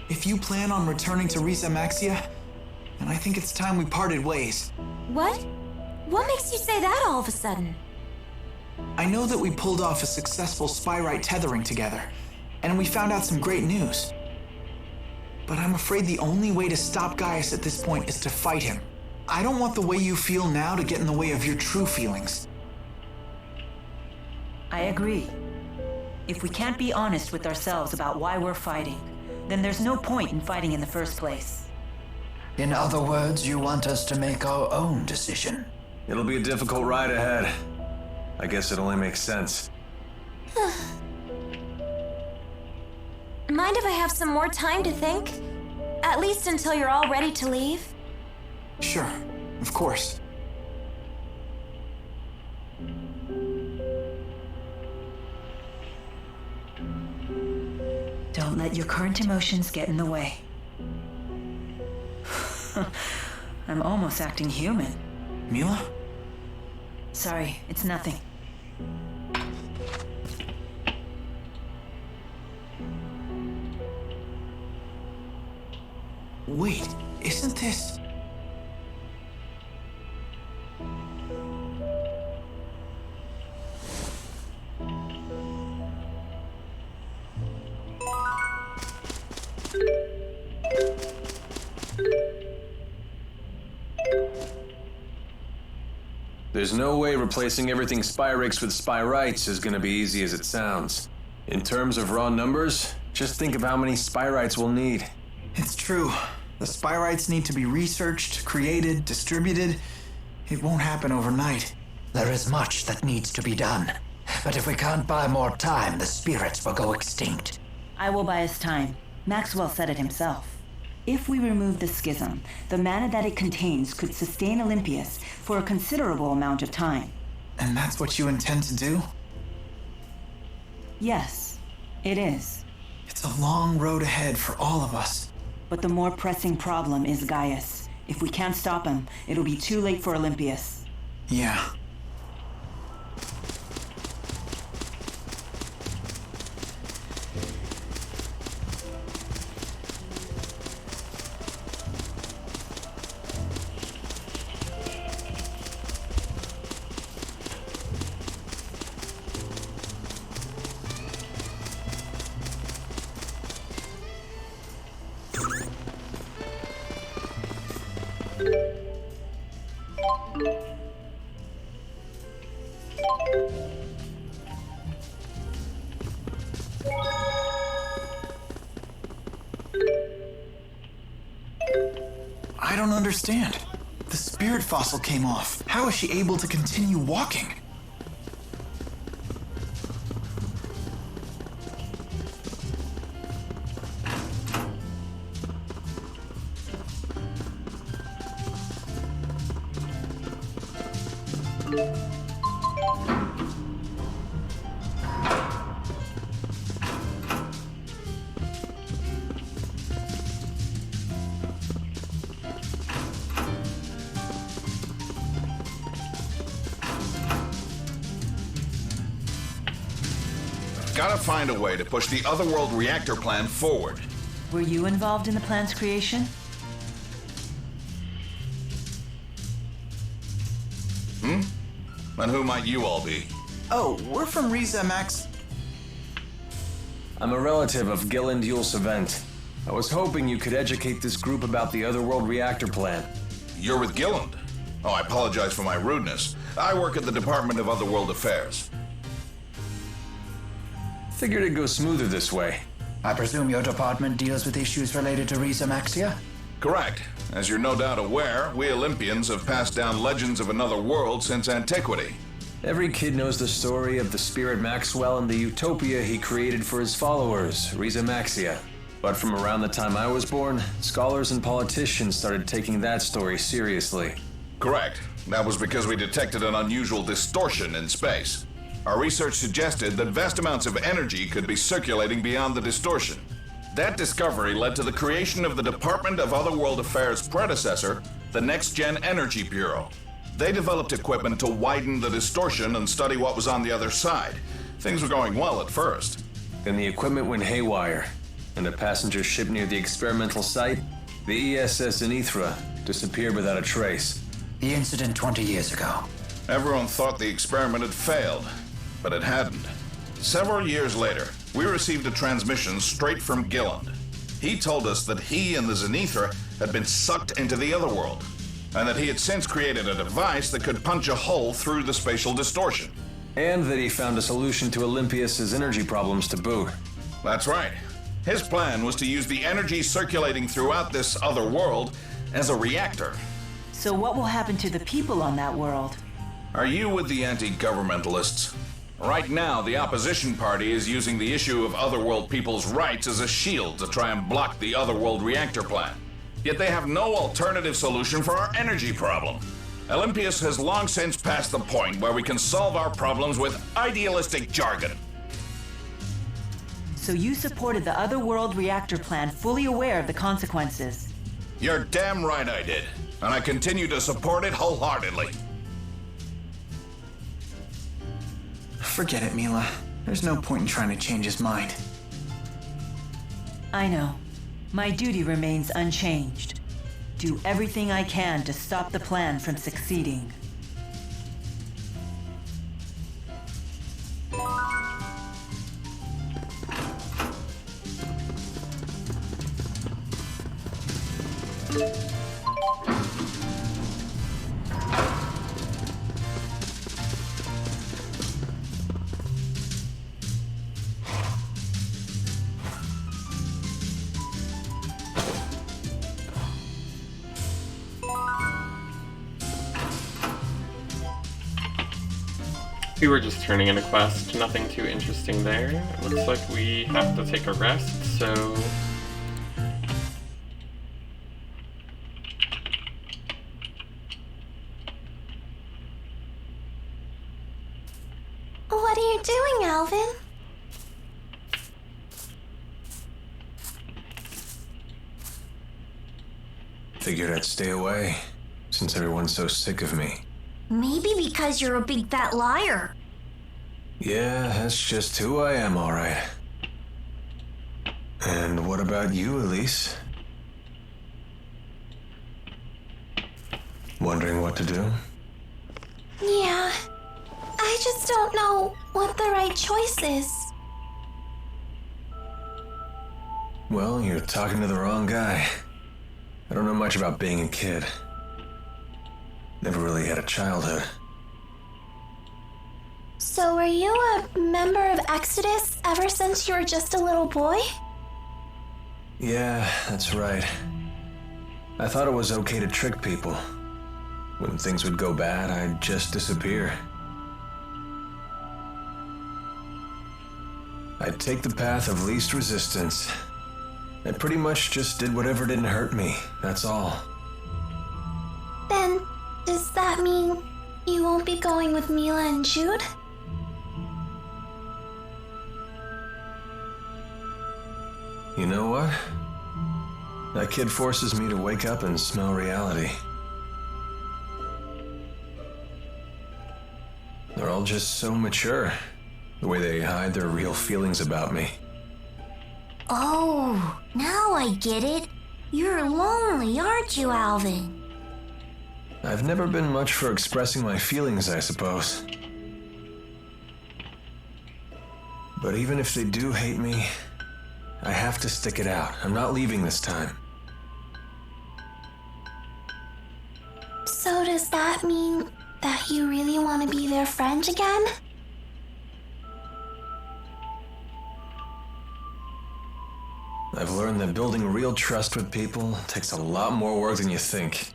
If you plan on returning to Riza Maxia, then I think it's time we parted ways. What? What makes you say that all of a sudden? I know that we pulled off a successful Spyrite tethering together, and we found out some great news. But I'm afraid the only way to stop Gaius at this point is to fight him. I don't want the way you feel now to get in the way of your true feelings. I agree. If we can't be honest with ourselves about why we're fighting, then there's no point in fighting in the first place. In other words, you want us to make our own decision. It'll be a difficult ride ahead. I guess it only makes sense. Mind if I have some more time to think? At least until you're all ready to leave? Sure, of course. Don't let your current emotions get in the way. I'm almost acting human. Mila? Sorry, it's nothing. Wait, isn't this... There's no way replacing everything Spyrix with Spyrites is gonna be easy as it sounds. In terms of raw numbers, just think of how many Spyrites we'll need. It's true. The Spyrites need to be researched, created, distributed. It won't happen overnight. There is much that needs to be done. But if we can't buy more time, the spirits will go extinct. I will buy us time. Maxwell said it himself. If we remove the schism, the mana that it contains could sustain Olympius for a considerable amount of time. And that's what you intend to do? Yes, it is. It's a long road ahead for all of us. But the more pressing problem is Gaius. If we can't stop him, it'll be too late for Olympius. Yeah. I don't understand. The spirit fossil came off. How is she able to continue walking? Gotta find a way to push the Otherworld reactor plan forward. Were you involved in the plan's creation? And who might you all be? Oh, we're from Riza Max... I'm a relative of Gilland Yulsevent. I was hoping you could educate this group about the Otherworld reactor plan. You're with Gilland? Oh, I apologize for my rudeness. I work at the Department of Otherworld Affairs. Figured it'd go smoother this way. I presume your department deals with issues related to Riza Maxia? Correct. As you're no doubt aware, we Olympians have passed down legends of another world since antiquity. Every kid knows the story of the Spirit Maxwell and the utopia he created for his followers, Riza Maxia. But from around the time I was born, scholars and politicians started taking that story seriously. Correct. That was because we detected an unusual distortion in space. Our research suggested that vast amounts of energy could be circulating beyond the distortion. That discovery led to the creation of the Department of Otherworld Affairs' predecessor, the Next Gen Energy Bureau. They developed equipment to widen the distortion and study what was on the other side. Things were going well at first. Then the equipment went haywire, and a passenger ship near the experimental site, the ESS Zenithra, disappeared without a trace. The incident 20 years ago. Everyone thought the experiment had failed, but it hadn't. Several years later, we received a transmission straight from Gilland. He told us that he and the Zenithra had been sucked into the otherworld, and that he had since created a device that could punch a hole through the spatial distortion. And that he found a solution to Olympias' energy problems to boot. That's right. His plan was to use the energy circulating throughout this other world as a reactor. So what will happen to the people on that world? Are you with the anti-governmentalists? Right now, the opposition party is using the issue of otherworld people's rights as a shield to try and block the otherworld reactor plan. Yet they have no alternative solution for our energy problem. Olympias has long since passed the point where we can solve our problems with idealistic jargon. So you supported the otherworld reactor plan, fully aware of the consequences? You're damn right I did, and I continue to support it wholeheartedly. Forget it, Mila. There's no point in trying to change his mind. I know. My duty remains unchanged. Do everything I can to stop the plan from succeeding. We were just turning in a quest, nothing too interesting there. It looks like we have to take a rest, so... What are you doing, Alvin? Figured I'd stay away, since everyone's so sick of me. Maybe because you're a big fat liar. Yeah, that's just who I am, all right. And what about you, Elise? Wondering what to do? Yeah. I just don't know what the right choice is. Well, you're talking to the wrong guy. I don't know much about being a kid. Never really had a childhood. So were you a member of Exodus ever since you were just a little boy? Yeah, that's right. I thought it was okay to trick people. When things would go bad, I'd just disappear. I'd take the path of least resistance. I pretty much just did whatever didn't hurt me, that's all. Then, does that mean you won't be going with Mila and Jude? You know what? That kid forces me to wake up and smell reality. They're all just so mature, the way they hide their real feelings about me. Oh, now I get it. You're lonely, aren't you, Alvin? I've never been much for expressing my feelings, I suppose. But even if they do hate me, I have to stick it out. I'm not leaving this time. So does that mean that you really want to be their friend again? I've learned that building real trust with people takes a lot more work than you think.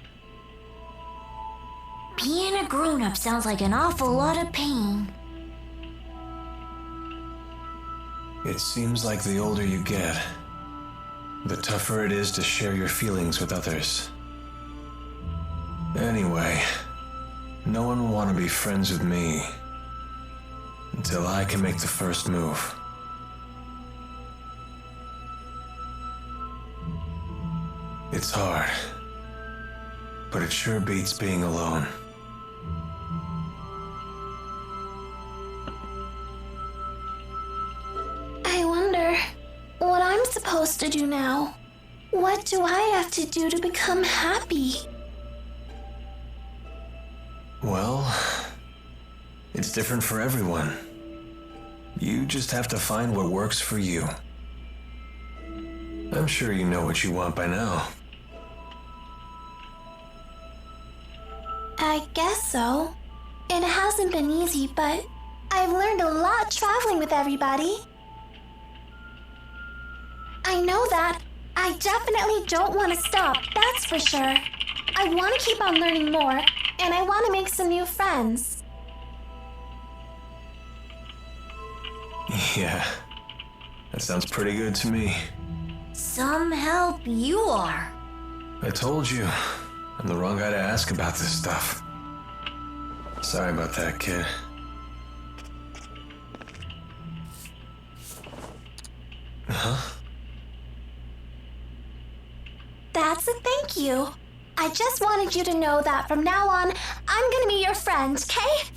Being a grown-up sounds like an awful lot of pain. It seems like the older you get, the tougher it is to share your feelings with others. Anyway, no one will want to be friends with me until I can make the first move. It's hard, but it sure beats being alone. I wonder what I'm supposed to do now. What do I have to do to become happy? Well, it's different for everyone. You just have to find what works for you. I'm sure you know what you want by now. I guess so. It hasn't been easy, but I've learned a lot traveling with everybody. I know that. I definitely don't want to stop, that's for sure. I want to keep on learning more, and I want to make some new friends. Yeah, that sounds pretty good to me. Some help you are. I told you, I'm the wrong guy to ask about this stuff. Sorry about that, kid. Huh? That's a thank you. I just wanted you to know that from now on, I'm gonna be your friend, okay?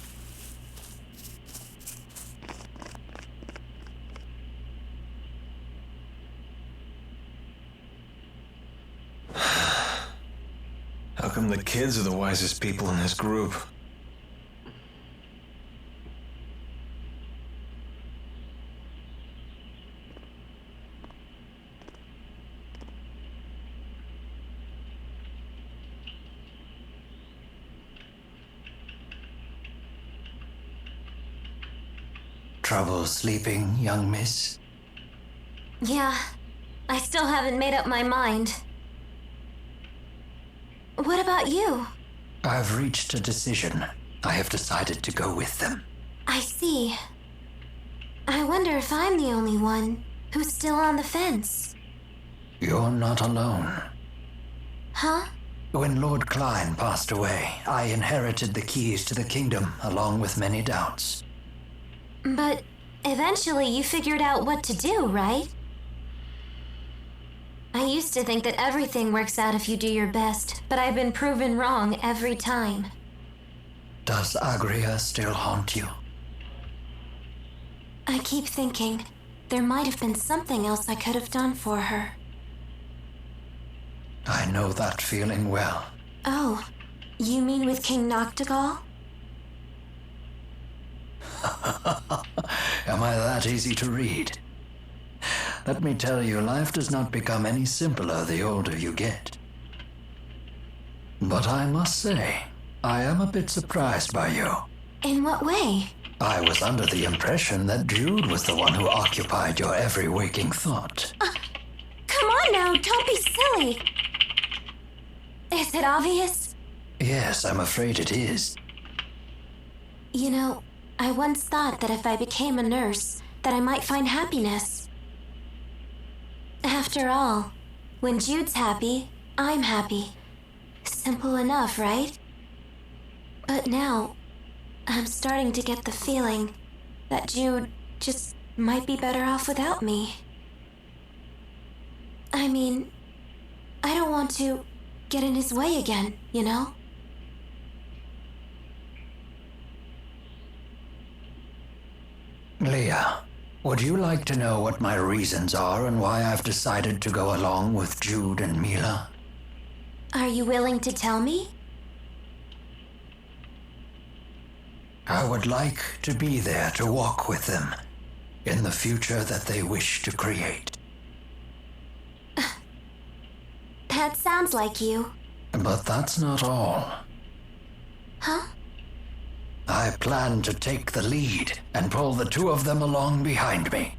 How come the kids are the wisest people in this group? Trouble sleeping, young miss? Yeah, I still haven't made up my mind. What about you? I've reached a decision. I have decided to go with them. I see. I wonder if I'm the only one who's still on the fence. You're not alone. Huh? When Lord Klein passed away, I inherited the keys to the kingdom along with many doubts. But eventually you figured out what to do, right? I used to think that everything works out if you do your best, but I've been proven wrong every time. Does Agria still haunt you? I keep thinking there might have been something else I could have done for her. I know that feeling well. Oh, you mean with King Noctigal? Am I that easy to read? Let me tell you, life does not become any simpler the older you get. But I must say, I am a bit surprised by you. In what way? I was under the impression that Jude was the one who occupied your every waking thought. Come on now, don't be silly. Is it obvious? Yes, I'm afraid it is. You know, I once thought that if I became a nurse, that I might find happiness. After all, when Jude's happy, I'm happy. Simple enough, right? But now, I'm starting to get the feeling that Jude just might be better off without me. I mean, I don't want to get in his way again, you know? Leah, would you like to know what my reasons are and why I've decided to go along with Jude and Mila? Are you willing to tell me? I would like to be there to walk with them in the future that they wish to create. That sounds like you. But that's not all. Huh? I plan to take the lead and pull the two of them along behind me.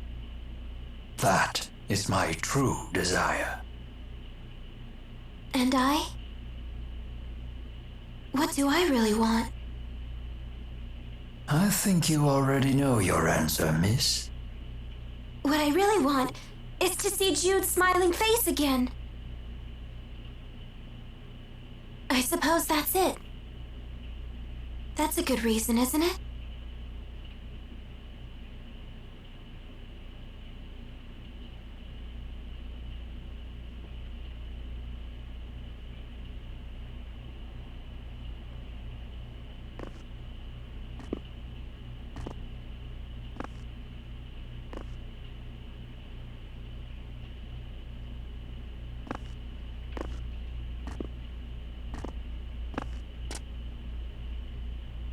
That is my true desire. And I? What What do I really want? I think you already know your answer, miss. What I really want is to see Jude's smiling face again. I suppose that's it. That's a good reason, isn't it?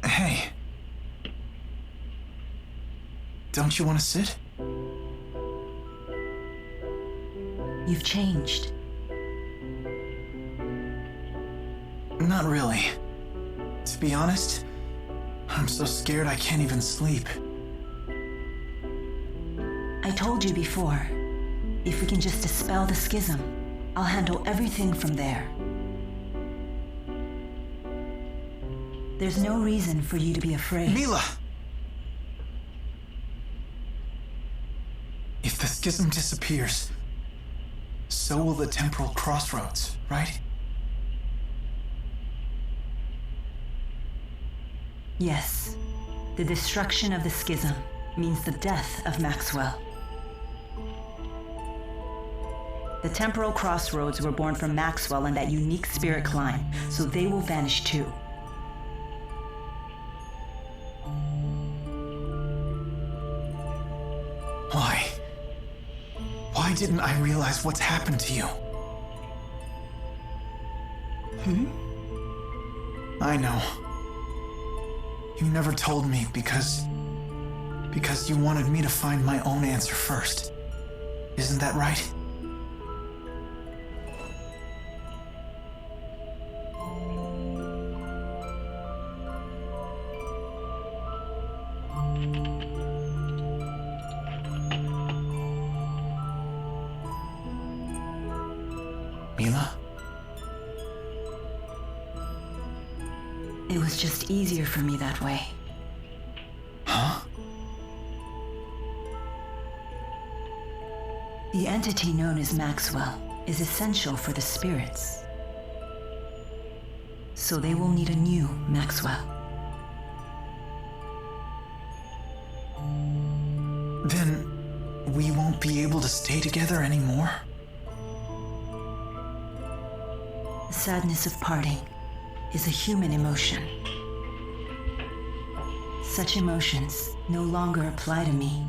Hey. Don't you want to sit? You've changed. Not really. To be honest, I'm so scared I can't even sleep. I told you before, if we can just dispel the schism, I'll handle everything from there. There's no reason for you to be afraid. Mila! If the schism disappears, so will the temporal crossroads, right? Yes. The destruction of the schism means the death of Maxwell. The temporal crossroads were born from Maxwell and that unique spirit climb, so they will vanish too. Why? Why didn't I realize what's happened to you? I know. You never told me because you wanted me to find my own answer first. Isn't that right? Mila? It was just easier for me that way. Huh? The entity known as Maxwell is essential for the spirits. So they will need a new Maxwell. Then we won't be able to stay together anymore? The sadness of parting is a human emotion. Such emotions no longer apply to me.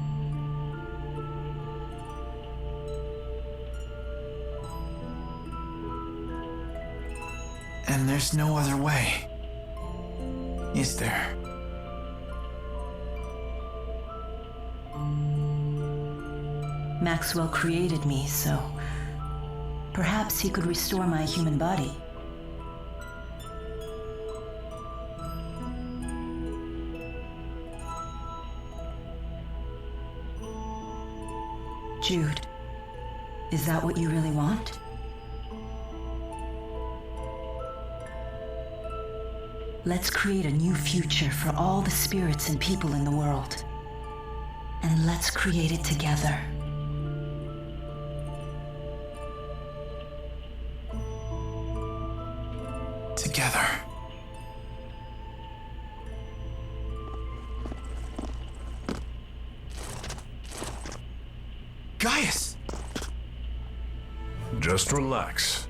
And there's no other way, is there? Maxwell created me, so perhaps he could restore my human body. Jude, is that what you really want? Let's create a new future for all the spirits and people in the world. And let's create it together. Together. Gaius! Just relax.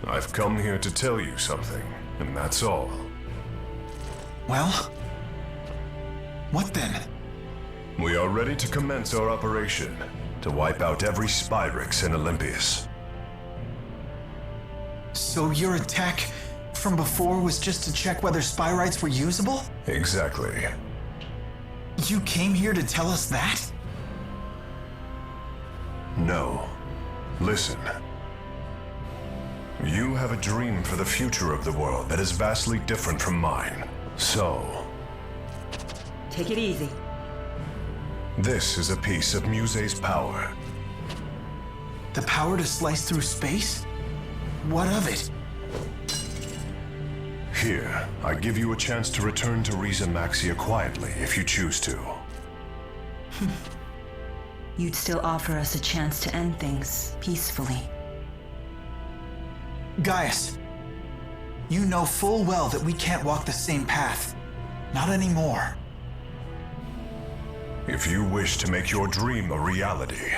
I've come here to tell you something, and that's all. Well? What then? We are ready to commence our operation to wipe out every Spyrix in Olympias. So your attack from before was just to check whether Spyrites were usable? Exactly. You came here to tell us that? No. Listen. You have a dream for the future of the world that is vastly different from mine. So... Take it easy. This is a piece of Muse's power. The power to slice through space? What of it? Here, I give you a chance to return to Riza Maxia quietly if you choose to. You'd still offer us a chance to end things peacefully. Gaius, you know full well that we can't walk the same path. Not anymore. If you wish to make your dream a reality,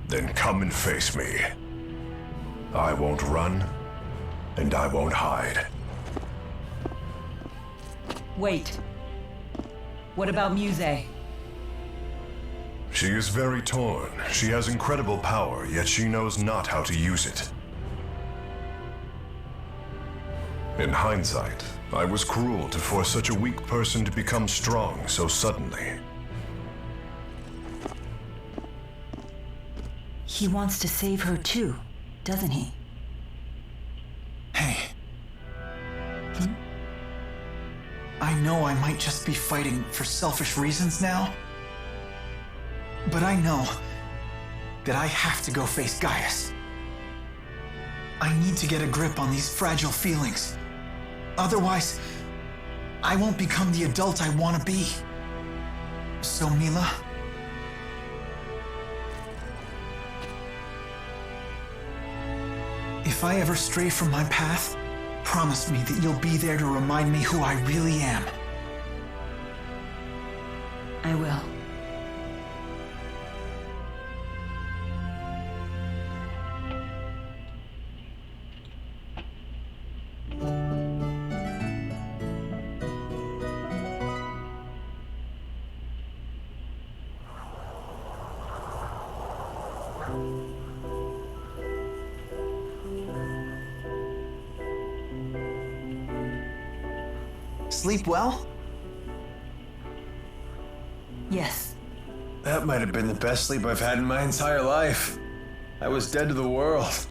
then come and face me. I won't run, and I won't hide. Wait. What about Muse? She is very torn. She has incredible power, yet she knows not how to use it. In hindsight, I was cruel to force such a weak person to become strong so suddenly. He wants to save her too, doesn't he? Hey. I know I might just be fighting for selfish reasons now, but I know that I have to go face Gaius. I need to get a grip on these fragile feelings. Otherwise, I won't become the adult I want to be. So, Mila, if I ever stray from my path, promise me that you'll be there to remind me who I really am. I will. Sleep well? Yes. That might have been the best sleep I've had in my entire life. I was dead to the world.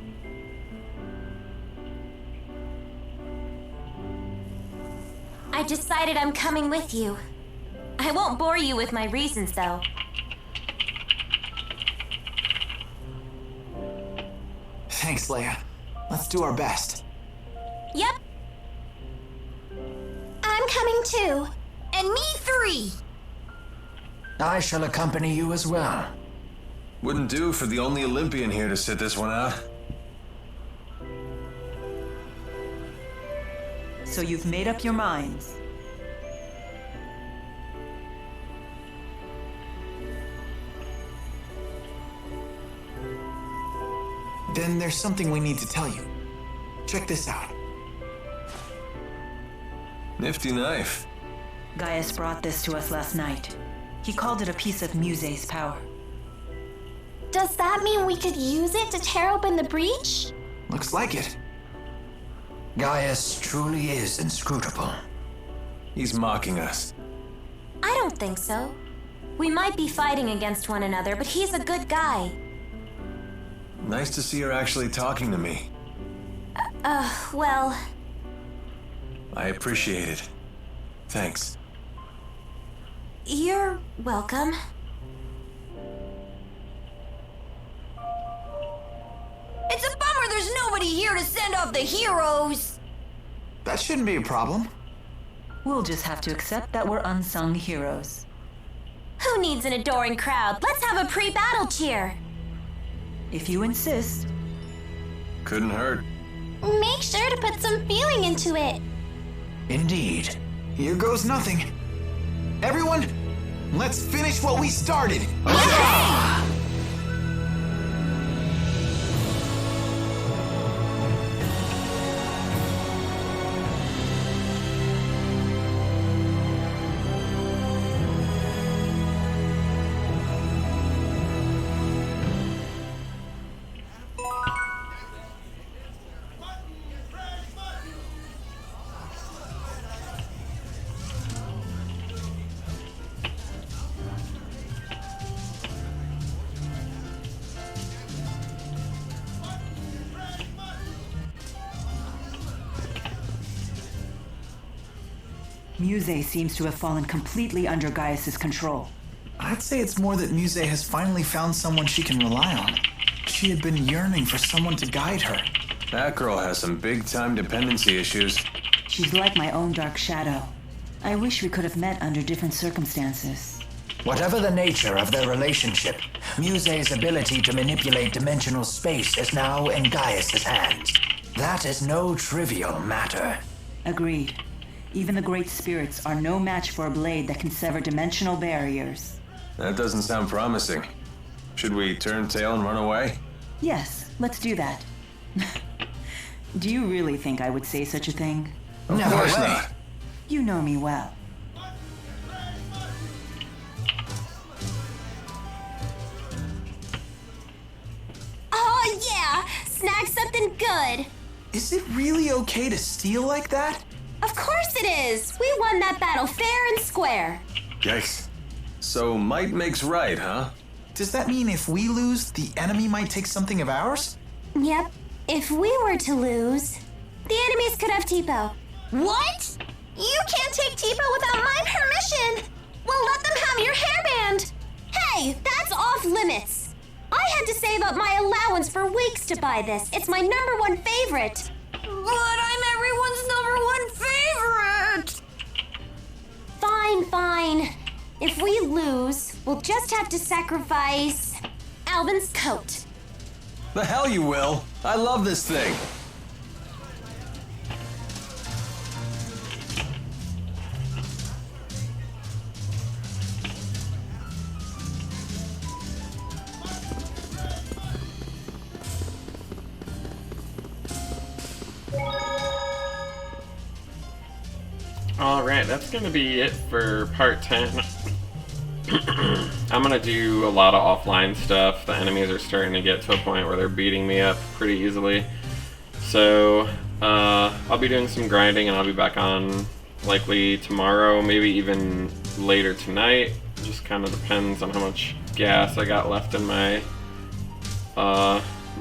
I decided I'm coming with you. I won't bore you with my reasons, though. Thanks, Leia. Let's do our best. Yep. I'm coming too. And me 3. I shall accompany you as well. Wouldn't do for the only Olympian here to sit this one out. So you've made up your minds. Then there's something we need to tell you. Check this out. Nifty knife. Gaius brought this to us last night. He called it a piece of Muse's power. Does that mean we could use it to tear open the breach? Looks like it. Gaius truly is inscrutable. He's mocking us. I don't think so. We might be fighting against one another, but he's a good guy. Nice to see her actually talking to me. Well... I appreciate it. Thanks. You're welcome. It's a bummer there's nobody here to send off the heroes. That shouldn't be a problem. We'll just have to accept that we're unsung heroes. Who needs an adoring crowd? Let's have a pre-battle cheer. If you insist. Couldn't hurt. Make sure to put some feeling into it. Indeed. Here goes nothing. Everyone, let's finish what we started. Muse seems to have fallen completely under Gaius's control. I'd say it's more that Muse has finally found someone she can rely on. She had been yearning for someone to guide her. That girl has some big-time dependency issues. She's like my own dark shadow. I wish we could have met under different circumstances. Whatever the nature of their relationship, Muse's ability to manipulate dimensional space is now in Gaius's hands. That is no trivial matter. Agreed. Even the great spirits are no match for a blade that can sever dimensional barriers. That doesn't sound promising. Should we turn tail and run away? Yes, let's do that. Do you really think I would say such a thing? Of course not. You know me well. Oh yeah! Snag something good! Is it really okay to steal like that? Of course it is! We won that battle fair and square! Yikes. So might makes right, huh? Does that mean if we lose, the enemy might take something of ours? Yep. If we were to lose, the enemies could have Tipo. What? You can't take Tipo without my permission! Well, let them have your hairband! Hey, that's off limits! I had to save up my allowance for weeks to buy this. It's my #1 favorite. But I'm everyone's #1 favorite! Fine. If we lose, we'll just have to sacrifice Alvin's coat. The hell you will! I love this thing! Alright, that's gonna be it for part 10. I'm gonna do a lot of offline stuff. The enemies are starting to get to a point where they're beating me up pretty easily. So, I'll be doing some grinding and I'll be back on likely tomorrow, maybe even later tonight. Just kind of depends on how much gas I got left in my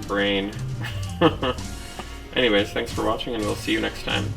brain. Anyways, thanks for watching and we'll see you next time.